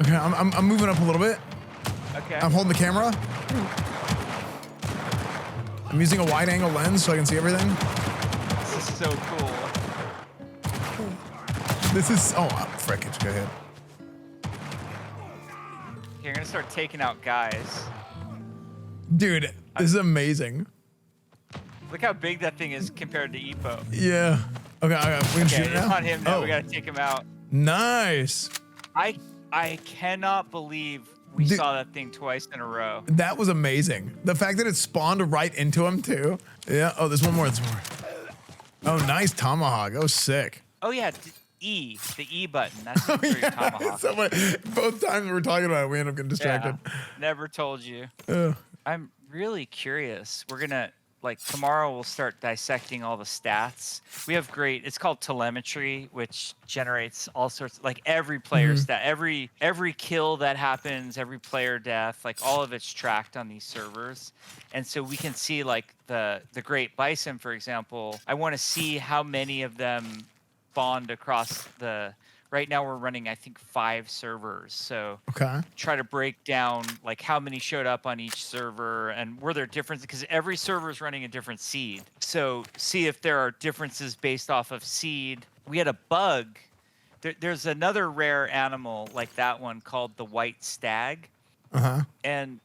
Speaker 1: Okay, I'm moving up a little bit.
Speaker 2: Okay.
Speaker 1: I'm holding the camera. I'm using a wide angle lens so I can see everything.
Speaker 2: This is so cool.
Speaker 1: This is, frick, it's go ahead.
Speaker 2: Okay, I'm gonna start taking out guys.
Speaker 1: Dude, this is amazing.
Speaker 2: Look how big that thing is compared to Epo.
Speaker 1: Yeah. Okay, we can shoot it now?
Speaker 2: It's on him now. We gotta take him out.
Speaker 1: Nice.
Speaker 2: I cannot believe we saw that thing twice in a row.
Speaker 1: That was amazing. The fact that it spawned right into him too. Yeah. Oh, there's one more. Oh, nice tomahawk. Oh, sick.
Speaker 2: Oh yeah, the E button. That's for your tomahawk.
Speaker 1: Both times we were talking about it, we end up getting distracted.
Speaker 2: Yeah, never told you. I'm really curious. We're gonna tomorrow we'll start dissecting all the stats. We have it's called Telemetry, which generates all sorts of every player stat, every kill that happens, every player death, all of it's tracked on these servers. And so we can see the Great Bison, for example. I want to see how many of them spawned across right now we're running, I think, 5 servers. So try to break down how many showed up on each server and were there differences, because every server is running a different seed. So see if there are differences based off of seed. We had a bug. There's another rare animal like that one called the white stag. And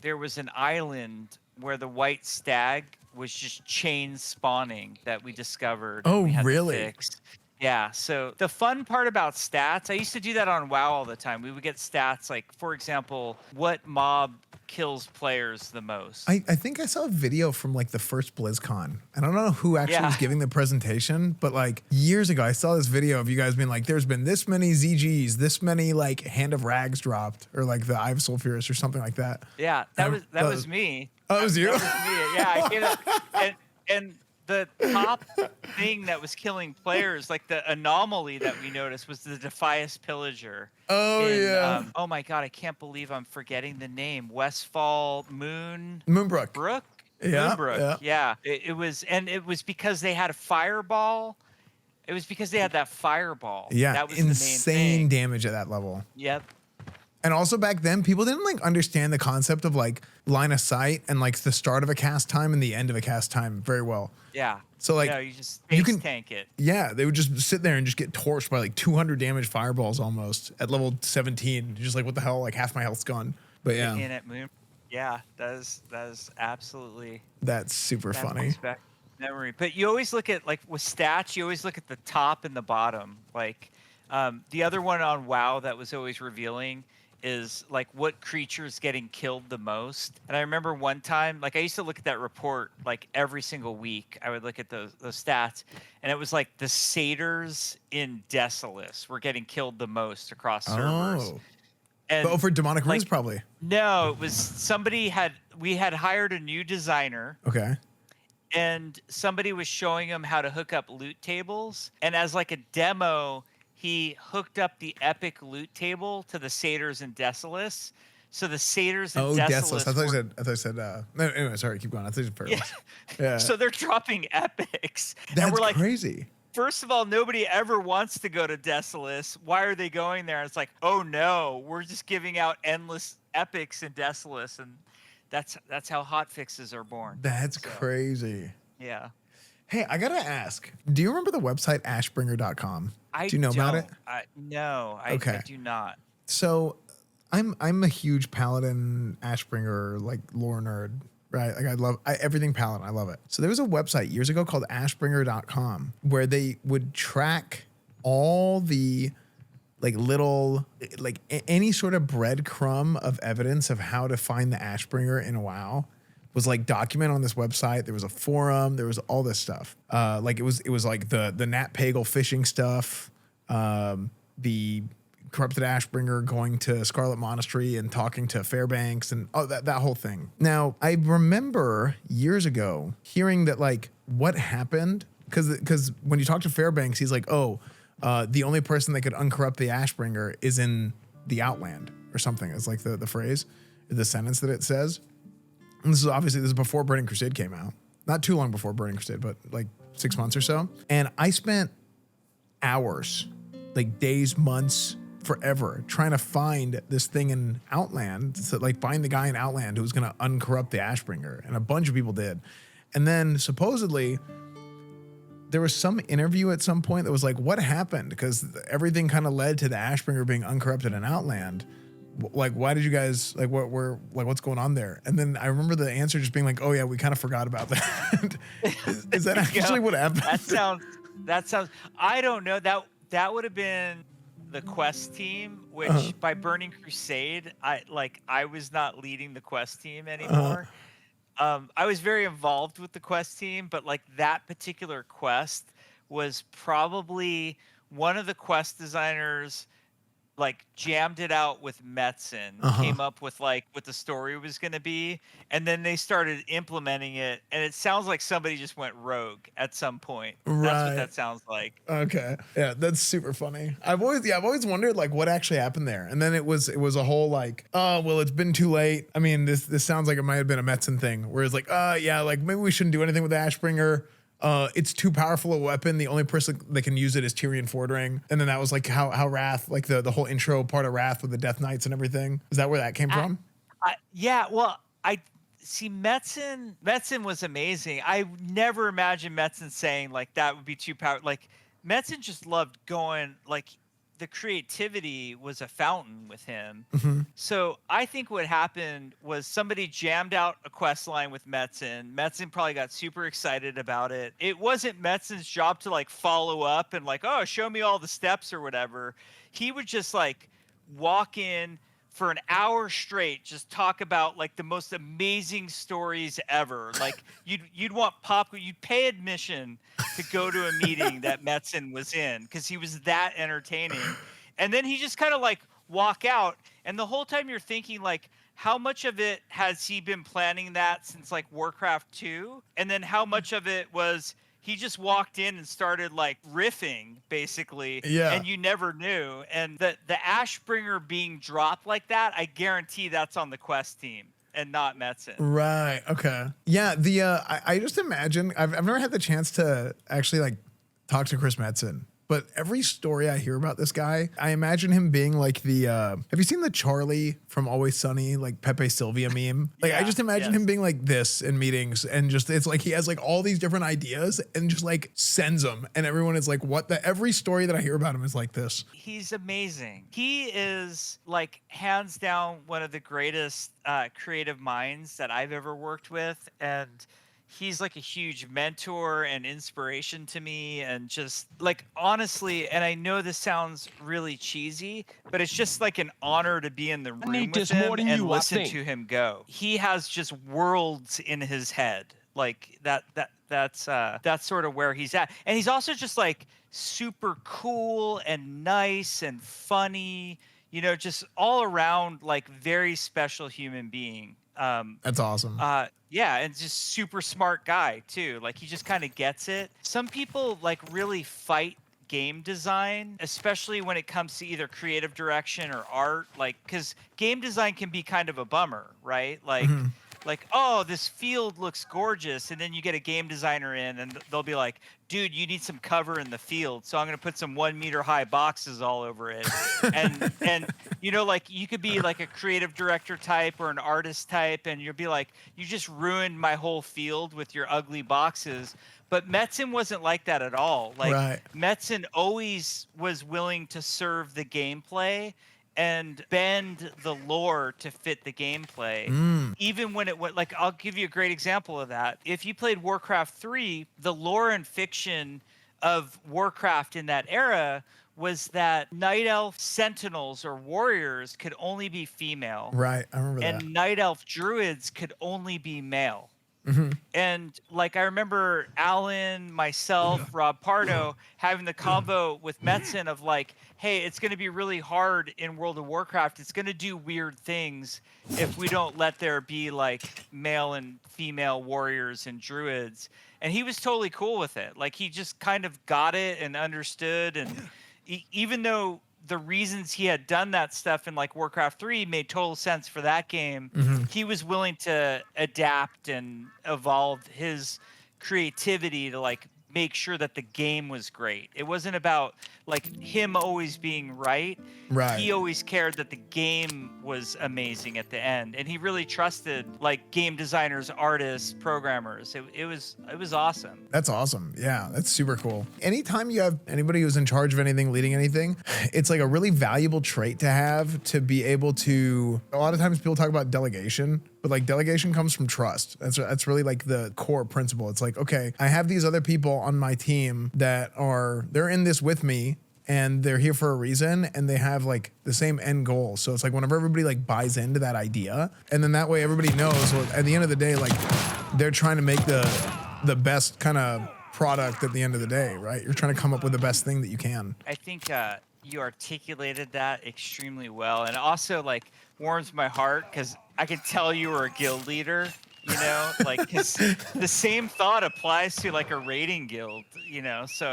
Speaker 2: there was an island where the white stag was just chain spawning that we discovered.
Speaker 1: Oh,
Speaker 2: we had to
Speaker 1: really?
Speaker 2: fix. Yeah. So the fun part about stats, I used to do that on WoW all the time. We would get stats like, for example, what mob kills players the most.
Speaker 1: I think I saw a video from like the first BlizzCon. I don't know who actually was giving the presentation, but like years ago, I saw this video of you guys being like, there's been this many ZGs, this many like Hand of Rags dropped, or like the Eye of Sulfurous or something like that.
Speaker 2: Yeah, that was me.
Speaker 1: Oh, it was you?
Speaker 2: That was me. Yeah, I came up, and the top thing that was killing players, like the anomaly that we noticed, was the Defias Pillager.
Speaker 1: Oh, yeah.
Speaker 2: Oh my God, I can't believe I'm forgetting the name. Westfall
Speaker 1: Moonbrook.
Speaker 2: Brook?
Speaker 1: Yeah,
Speaker 2: Moonbrook. Yeah. It was because they had a fireball. It was because they had that fireball.
Speaker 1: Yeah,
Speaker 2: that was
Speaker 1: insane
Speaker 2: the main thing.
Speaker 1: damage at that level.
Speaker 2: Yep.
Speaker 1: And also back then, people didn't like understand the concept of like line of sight and like the start of a cast time and the end of a cast time very well.
Speaker 2: Yeah.
Speaker 1: So like
Speaker 2: you just space tank it.
Speaker 1: Yeah, they would just sit there and just get torched by like 200 damage fireballs almost at level 17. You're just like, what the hell? Like half my health's gone. But yeah,
Speaker 2: In at Moon. Yeah, that is absolutely.
Speaker 1: that's super funny.
Speaker 2: Memory. But you always look at, like with stats, you always look at the top and the bottom. Like the other one on WoW that was always revealing is like what creature's getting killed the most. And I remember one time, like I used to look at that report like every single week. I would look at those stats, and it was like the satyrs in Desolace were getting killed the most across servers.
Speaker 1: Oh,
Speaker 2: And
Speaker 1: for demonic runes,
Speaker 2: like,
Speaker 1: probably.
Speaker 2: no, it was we had hired a new designer,
Speaker 1: Okay.
Speaker 2: and somebody was showing him how to hook up loot tables. And as like a demo, he hooked up the epic loot table to the satyrs and Desolace. So the satyrs and Desolace.
Speaker 1: I thought you said. No, anyway, sorry, keep going. I thought you said
Speaker 2: Yeah. So they're dropping epics.
Speaker 1: That's
Speaker 2: and we're like,
Speaker 1: crazy.
Speaker 2: first of all, nobody ever wants to go to Desolace. Why are they going there? It's like, oh no, we're just giving out endless epics in Desolace, and that's how hot fixes are born.
Speaker 1: That's crazy.
Speaker 2: Yeah.
Speaker 1: Hey, I gotta ask. Do you remember the website ashbringer.com? Do you know about it?
Speaker 2: No, I do not.
Speaker 1: So, I'm a huge Paladin Ashbringer like lore nerd, right? Like I love everything Paladin. I love it. So there was a website years ago called ashbringer.com where they would track all the like little like any sort of breadcrumb of evidence of how to find the Ashbringer in a WoW was like documented on this website. There was a forum. There was all this stuff. Like it was like the Nat Pagal fishing stuff, the corrupted Ashbringer going to Scarlet Monastery and talking to Fairbanks and that whole thing. Now, I remember years ago hearing that like what happened, because when you talk to Fairbanks, he's like, the only person that could uncorrupt the Ashbringer is in the Outland or something. It's like the phrase, the sentence that it says. And this is before Burning Crusade came out. Not too long before Burning Crusade, but like 6 months or so. And I spent hours, like days, months, forever trying to find this thing in Outland, so like find the guy in Outland who was going to uncorrupt the Ashbringer. And a bunch of people did. And then supposedly there was some interview at some point that was like, what happened? Because everything kind of led to the Ashbringer being uncorrupted in Outland. Like, why did you guys like what's going on there? And then I remember the answer just being like, oh yeah, we kind of forgot about that. is that actually what happened?
Speaker 2: That sounds I don't know. That would have been the quest team, which by Burning Crusade, I was not leading the quest team anymore. I was very involved with the quest team, but like that particular quest was probably one of the quest designers like jammed it out with Metzen, came up with like what the story was going to be, and then they started implementing it, and it sounds like somebody just went rogue at some point. Right. That's what that sounds like.
Speaker 1: Okay. Yeah, that's super funny. I've always wondered like what actually happened there. And then it was a whole like, oh, well, it's been too late. I mean, this sounds like it might have been a Metzen thing where it's like, yeah, like maybe we shouldn't do anything with the Ashbringer. It's too powerful a weapon. The only person that can use it is Tyrion Fordring. And then that was like how Wrath, like the whole intro part of Wrath with the Death Knights and everything. Is that where that came from?
Speaker 2: Yeah, well, I see Metzen was amazing. I never imagined Metzen saying like that would be too powerful. Like Metzen just loved going like the creativity was a fountain with him. So I think what happened was somebody jammed out a quest line with Metzen. Metzen probably got super excited about it. It wasn't Metzen's job to like follow up and like, oh, show me all the steps or whatever. He would just like walk in for an hour straight, just talk about like the most amazing stories ever. Like you'd want popcorn, you'd pay admission to go to a meeting that Metzen was in because he was that entertaining. And then he just kind of like walk out, and the whole time you're thinking like, how much of it has he been planning that since like Warcraft 2? And then how much of it was he just walked in and started like riffing basically, and you never knew. And the Ashbringer being dropped like that, I guarantee that's on the quest team and not Metzen.
Speaker 1: Right. Okay. Yeah. I just imagine I've never had the chance to actually like talk to Chris Metzen. But every story I hear about this guy, I imagine him being like the, have you seen the Charlie from Always Sunny, like Pepe Sylvia meme? Like, I just imagine him being like this in meetings, and just, it's like he has like all these different ideas and just like sends them. And everyone is like, what the, every story that I hear about him is like this.
Speaker 2: He's amazing. He is like hands down one of the greatest creative minds that I've ever worked with. And he's like a huge mentor and inspiration to me, and just like honestly, and I know this sounds really cheesy, but it's just like an honor to be in the room with him and listen to him go. He has just worlds in his head. Like that's sort of where he's at. And he's also just like super cool and nice and funny, you know, just all around like very special human being.
Speaker 1: That's awesome.
Speaker 2: Yeah, and just super smart guy too. Like he just kind of gets it. Some people like really fight game design, especially when it comes to either creative direction or art. Like, because game design can be kind of a bummer, right? Like, like, oh, this field looks gorgeous, and then you get a game designer in, and they'll be like, dude, you need some cover in the field, so I'm gonna put some 1 meter high boxes all over it. and you know, like you could be like a creative director type or an artist type, and you'll be like, you just ruined my whole field with your ugly boxes. But Metzen wasn't like that at all. Like Metzen always was willing to serve the gameplay and bend the lore to fit the gameplay. Even when it went, like, I'll give you a great example of that. If you played Warcraft 3, the lore and fiction of Warcraft in that era was that night elf sentinels or warriors could only be female.
Speaker 1: Right, I remember that.
Speaker 2: And night elf druids could only be male. And like I remember Alan, myself, Rob Pardo having the convo with Metzen of like, hey, it's going to be really hard in World of Warcraft. It's going to do weird things if we don't let there be like male and female warriors and druids. And he was totally cool with it. Like he just kind of got it and understood. And even though the reasons he had done that stuff in like Warcraft 3 made total sense for that game, he was willing to adapt and evolve his creativity to like make sure that the game was great. It wasn't about like him always being right. He always cared that the game was amazing at the end, and he really trusted like game designers, artists, programmers. It was awesome.
Speaker 1: That's awesome. Yeah, that's super cool. Anytime you have anybody who's in charge of anything, leading anything, it's like a really valuable trait to have, to be able to, a lot of times people talk about delegation, but like delegation comes from trust. That's really like the core principle. It's like, okay, I have these other people on my team that they're in this with me, and they're here for a reason, and they have like the same end goal. So it's like whenever everybody like buys into that idea, and then that way everybody knows, well, at the end of the day, like they're trying to make the best kind of product at the end of the day, right? You're trying to come up with the best thing that you can.
Speaker 2: I think you articulated that extremely well, and also like warms my heart because I could tell you were a guild leader. You know, like 'cause the same thought applies to like a raiding guild. You know, so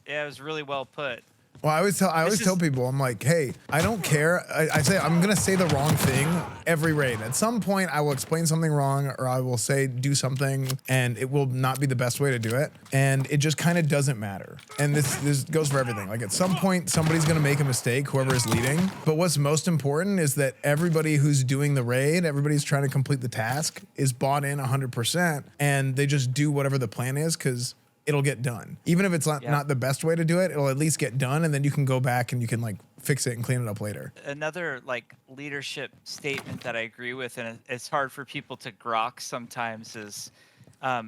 Speaker 2: it was really well put.
Speaker 1: Well, I always tell people, I'm like, hey, I don't care. I say I'm gonna say the wrong thing every raid. At some point, I will explain something wrong, or I will say do something, and it will not be the best way to do it, and it just kind of doesn't matter. And this goes for everything. Like at some point, somebody's gonna make a mistake, whoever is leading. But what's most important is that everybody who's doing the raid, everybody's trying to complete the task, is bought in 100%, and they just do whatever the plan is, because it'll get done. Even if it's not the best way to do it, it'll at least get done, and then you can go back and you can like fix it and clean it up later.
Speaker 2: Another like leadership statement that I agree with, and it's hard for people to grok sometimes, is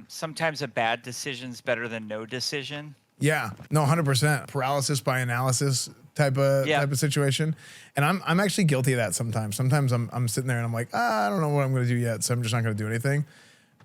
Speaker 2: sometimes a bad decision's better than no decision.
Speaker 1: Yeah, no, 100%. Paralysis by analysis type of situation. And I'm actually guilty of that sometimes. Sometimes I'm sitting there and I'm like, I don't know what I'm going to do yet, so I'm just not going to do anything.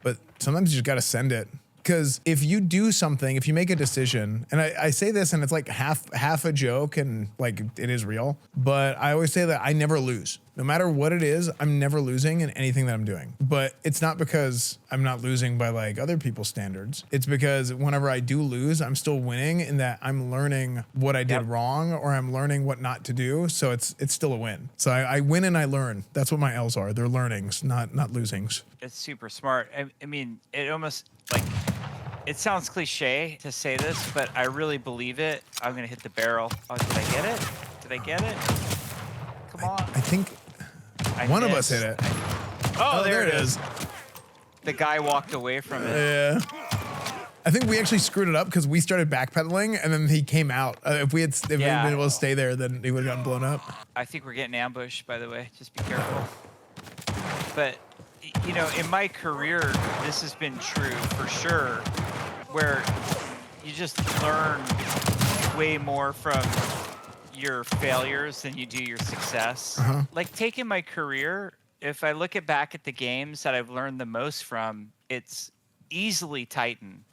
Speaker 1: But sometimes you just got to send it. Because if you do something, if you make a decision, and I say this and it's like half a joke and like it is real, but I always say that I never lose. No matter what it is, I'm never losing in anything that I'm doing. But it's not because I'm not losing by like other people's standards. It's because whenever I do lose, I'm still winning in that I'm learning what I did wrong, or I'm learning what not to do. So it's still a win. So I win and I learn. That's what my L's are. They're learnings, not losings.
Speaker 2: It's super smart. I mean, it almost like, it sounds cliche to say this, but I really believe it. I'm going to hit the barrel. Oh, did I get it? Did I get it? Come on.
Speaker 1: I think one of us hit it.
Speaker 2: Oh, there it is. The guy walked away from it.
Speaker 1: Yeah. I think we actually screwed it up because we started backpedaling and then he came out. If we had been able to stay there, then he would have gotten blown up.
Speaker 2: I think we're getting ambushed, by the way. Just be careful. But, you know, in my career, this has been true for sure, where you just learn way more from your failures than you do your success. Like taking my career, if I look back at the games that I've learned the most from, it's easily Titan.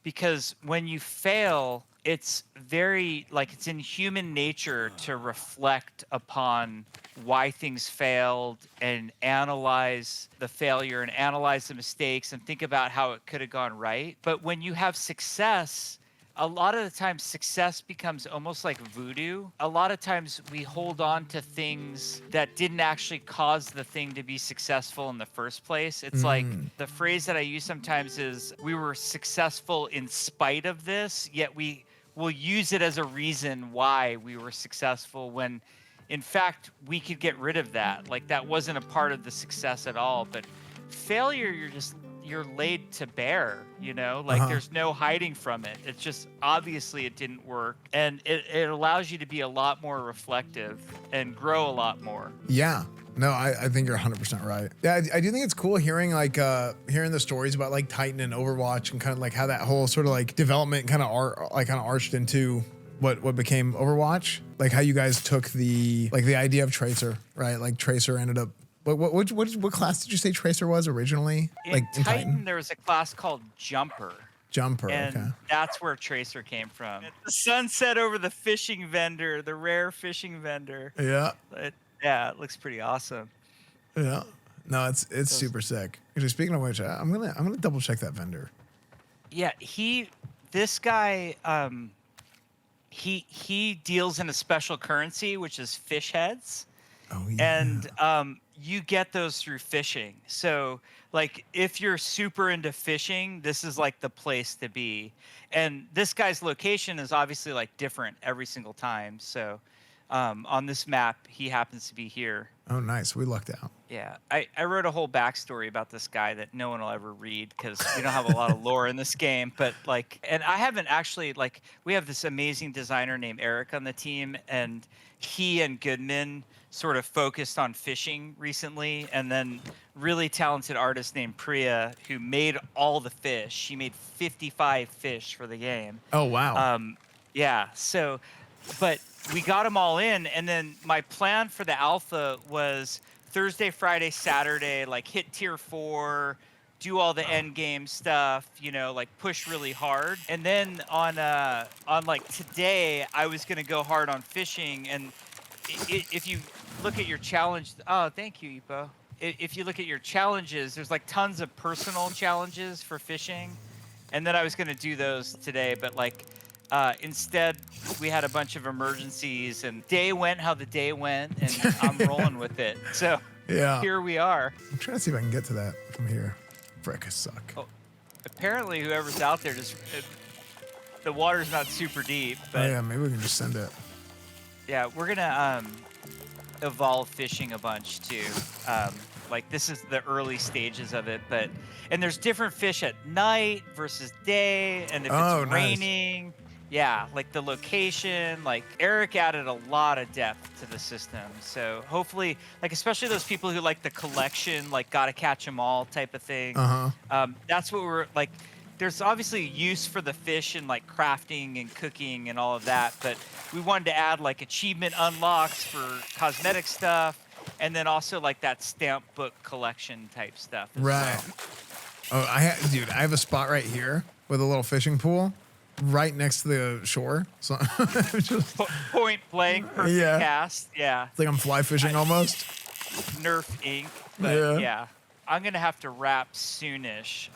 Speaker 2: Because when you fail, it's very, like, it's in human nature to reflect upon why things failed and analyze the failure and analyze the mistakes and think about how it could have gone right. But when you have success, a lot of the time success becomes almost like voodoo. A lot of times we hold on to things that didn't actually cause the thing to be successful in the first place. It's like the phrase that I use sometimes is, we were successful in spite of this, yet we will use it as a reason why we were successful, when in fact we could get rid of that. Like that wasn't a part of the success at all. But failure, you're laid to bear, you know, like there's no hiding from it. It's just, obviously it didn't work, and it allows you to be a lot more reflective and grow a lot more.
Speaker 1: Yeah. No, I think you're 100% right. Yeah, I do think it's cool hearing like hearing the stories about like Titan and Overwatch, and kind of like how that whole sort of like development kind of arched into what became Overwatch. Like how you guys took the idea of Tracer, right? Like Tracer ended up, what class did you say Tracer was originally?
Speaker 2: In Titan, there was a class called Jumper. And
Speaker 1: okay.
Speaker 2: That's where Tracer came from. The sunset over the fishing vendor, the rare fishing vendor.
Speaker 1: Yeah.
Speaker 2: Yeah, it looks pretty awesome.
Speaker 1: Yeah. No, it's super sick. Actually, speaking of which, I'm gonna double check that vendor.
Speaker 2: Yeah, this guy, he deals in a special currency, which is fish heads.
Speaker 1: Oh yeah.
Speaker 2: And you get those through fishing. So like if you're super into fishing, this is like the place to be. And this guy's location is obviously like different every single time. So on this map, he happens to be here.
Speaker 1: Oh, nice. We lucked out.
Speaker 2: Yeah. I wrote a whole backstory about this guy that no one will ever read because we don't have a lot of lore in this game. But like, and I haven't actually, like, we have this amazing designer named Eric on the team, and he and Goodman sort of focused on fishing recently, and then really talented artist named Priya who made all the fish. She made 55 fish for the game.
Speaker 1: Oh, wow.
Speaker 2: Yeah. So, but we got them all in, and then my plan for the alpha was Thursday, Friday, Saturday, like hit tier 4, do all the end game stuff, you know, like push really hard. And then on like today, I was going to go hard on fishing. And if you look at your challenge, oh, thank you, Ipo. If you look at your challenges, there's like tons of personal challenges for fishing. And then I was going to do those today, but like, instead, we had a bunch of emergencies, and day went how the day went, and I'm rolling with it. So
Speaker 1: yeah,
Speaker 2: here we are.
Speaker 1: I'm trying to see if I can get to that from here. Frick, I suck.
Speaker 2: Oh, apparently, whoever's out there just the water's not super deep. But
Speaker 1: oh yeah, maybe we can just send it.
Speaker 2: Yeah, we're gonna evolve fishing a bunch too. Like this is the early stages of it, and there's different fish at night versus day, and if it's
Speaker 1: Nice.
Speaker 2: raining, yeah, like the location, like Eric added a lot of depth to the system. So hopefully, like especially those people who like the collection, like gotta catch them all type of thing. That's what we're like. There's obviously use for the fish and like crafting and cooking and all of that, but we wanted to add like achievement unlocks for cosmetic stuff, and then also like that stamp book collection type stuff.
Speaker 1: Right. Oh, dude, I have a spot right here with a little fishing pool right next to the shore. So just
Speaker 2: point blank, perfect cast. Yeah.
Speaker 1: It's like I'm fly fishing almost.
Speaker 2: Nerf ink. But yeah. I'm gonna have to wrap soonish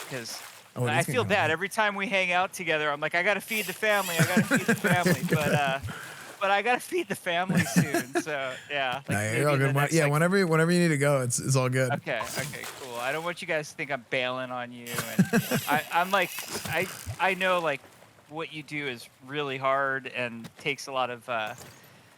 Speaker 2: because I feel bad every time we hang out together. I'm like, I gotta feed the family. But I gotta feed the family soon. So yeah. Like
Speaker 1: you're all good. Yeah, like, whenever you need to go, it's all good.
Speaker 2: Okay, cool. I don't want you guys to think I'm bailing on you. And I'm like, I know like what you do is really hard and takes a lot of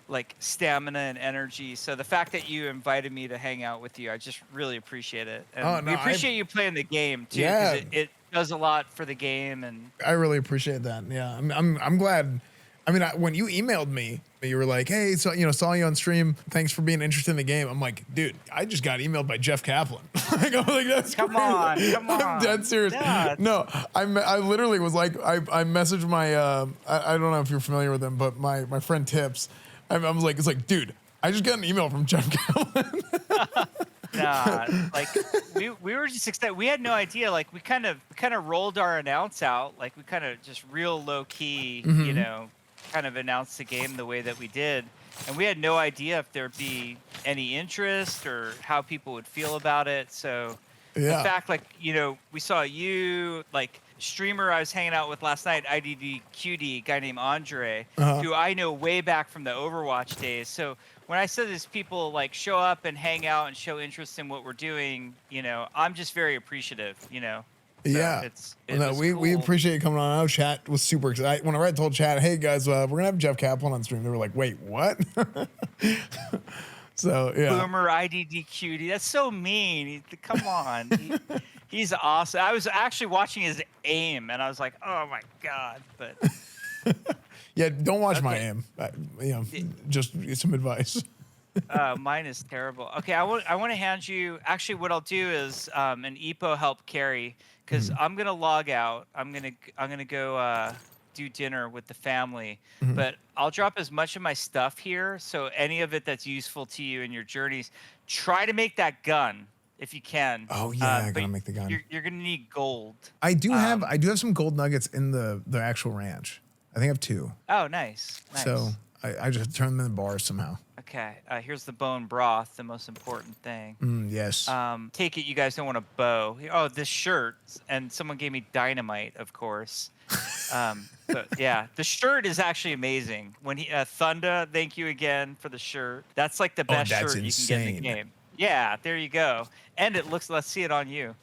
Speaker 2: like stamina and energy. So the fact that you invited me to hang out with you, I just really appreciate it. And we appreciate you playing the game too, because it does a lot for the game. And
Speaker 1: I really appreciate that. Yeah, I'm glad. I mean, when you emailed me, you were like, "Hey, so saw you on stream. Thanks for being interested in the game." I'm like, "Dude, I just got emailed by Jeff Kaplan." Like, I'm like, "That's
Speaker 2: come
Speaker 1: crazy.
Speaker 2: on."
Speaker 1: I'm dead serious. Yeah. No, I literally was like, I messaged my I don't know if you're familiar with him, but my friend Tips. I was like, it's like, dude, I just got an email from Jeff Kaplan.
Speaker 2: Nah, like we were just excited. We had no idea. Like we kind of rolled our announce out. Like we kind of just real low key, kind of announced the game the way that we did, and we had no idea if there'd be any interest or how people would feel about it. So the fact, like we saw you like. Streamer I was hanging out with last night, IDDQD, guy named Andre, who I know way back from the Overwatch days. So when I said these people like show up and hang out and show interest in what we're doing, I'm just very appreciative, So
Speaker 1: we appreciate you coming on. I know chat was super excited. Whenever I told chat, hey guys, we're gonna have Jeff Kaplan on stream, they were like, wait, what? So yeah.
Speaker 2: Boomer IDDQD, that's so mean. Come on. He's awesome. I was actually watching his aim, and I was like, "Oh my god!" But
Speaker 1: yeah, don't watch my aim. Just some advice.
Speaker 2: Mine is terrible. Okay, I want to hand you. Actually, what I'll do is an EPO help carry because I'm gonna log out. I'm gonna go do dinner with the family, but I'll drop as much of my stuff here. So any of it that's useful to you in your journeys, try to make that gun. If you can.
Speaker 1: Oh yeah, I gotta make the gun.
Speaker 2: You're gonna need gold.
Speaker 1: I do have some gold nuggets in the actual ranch. I think I have 2.
Speaker 2: Oh, nice.
Speaker 1: So I just turn them in the bars somehow.
Speaker 2: Okay. Here's the bone broth, the most important thing.
Speaker 1: Yes.
Speaker 2: Take it you guys don't want a bow. Oh, this shirt, and someone gave me dynamite, of course. But yeah, the shirt is actually amazing. When Thunder, thank you again for the shirt. That's like the best shirt you can get in the game. Yeah, there you go. And let's see it on you.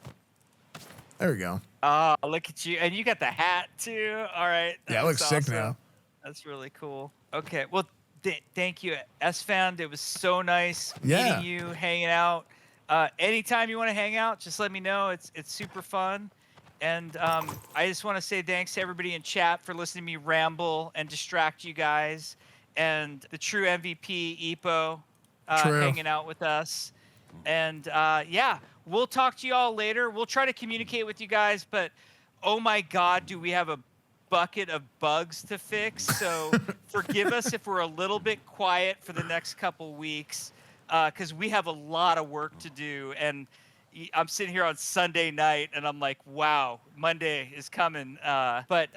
Speaker 1: There we go.
Speaker 2: Oh, look at you. And you got the hat too. All right.
Speaker 1: Yeah, it looks awesome. Sick now.
Speaker 2: That's really cool. Okay. Well, thank you, Esfand. It was so nice meeting you, hanging out. Anytime you want to hang out, just let me know. It's super fun. And I just want to say thanks to everybody in chat for listening to me ramble and distract you guys. And the true MVP, Epo, hanging out with us. And yeah, we'll talk to you all later. We'll try to communicate with you guys, but oh my God, do we have a bucket of bugs to fix? So forgive us if we're a little bit quiet for the next couple weeks, because we have a lot of work to do. And I'm sitting here on Sunday night and I'm like, wow, Monday is coming. But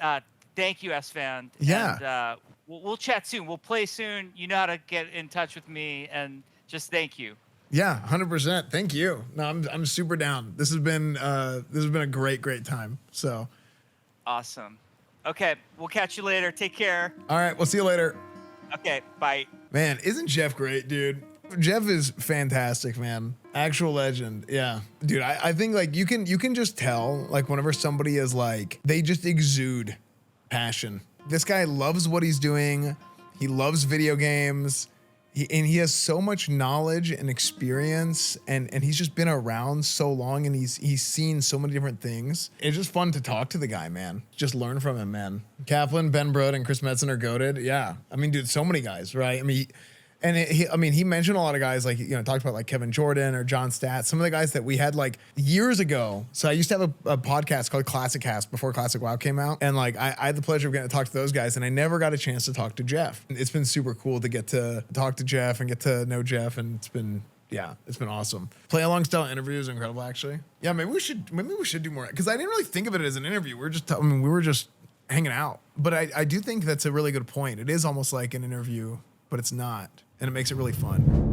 Speaker 2: thank you, Esfand.
Speaker 1: Yeah.
Speaker 2: And we'll chat soon. We'll play soon. You know how to get in touch with me, and just thank you.
Speaker 1: Yeah, 100%. Thank you. No, I'm super down. This has been a great time. So
Speaker 2: awesome. Okay, we'll catch you later. Take care.
Speaker 1: All right, we'll see you later.
Speaker 2: Okay, bye.
Speaker 1: Man, isn't Jeff great, dude? Jeff is fantastic, man. Actual legend. Yeah. Dude, I think like you can just tell like whenever somebody is like they just exude passion. This guy loves what he's doing. He loves video games. And he has so much knowledge and experience, and he's just been around so long, and he's seen so many different things. It's just fun to talk to the guy, man. Just learn from him, man. Kaplan, Ben Brode, and Chris Metzen are goated. Yeah, I mean, dude, so many guys, right? I mean. He mentioned a lot of guys, like, you know, talked about like Kevin Jordan or John Stat, some of the guys that we had like years ago. So I used to have a podcast called Classic Cast before Classic WoW came out. And like, I had the pleasure of getting to talk to those guys, and I never got a chance to talk to Jeff. It's been super cool to get to talk to Jeff and get to know Jeff. And it's been awesome. Play along style interview is incredible, actually. Yeah, maybe we should do more, because I didn't really think of it as an interview. We were just hanging out. But I do think that's a really good point. It is almost like an interview, but it's not. And it makes it really fun.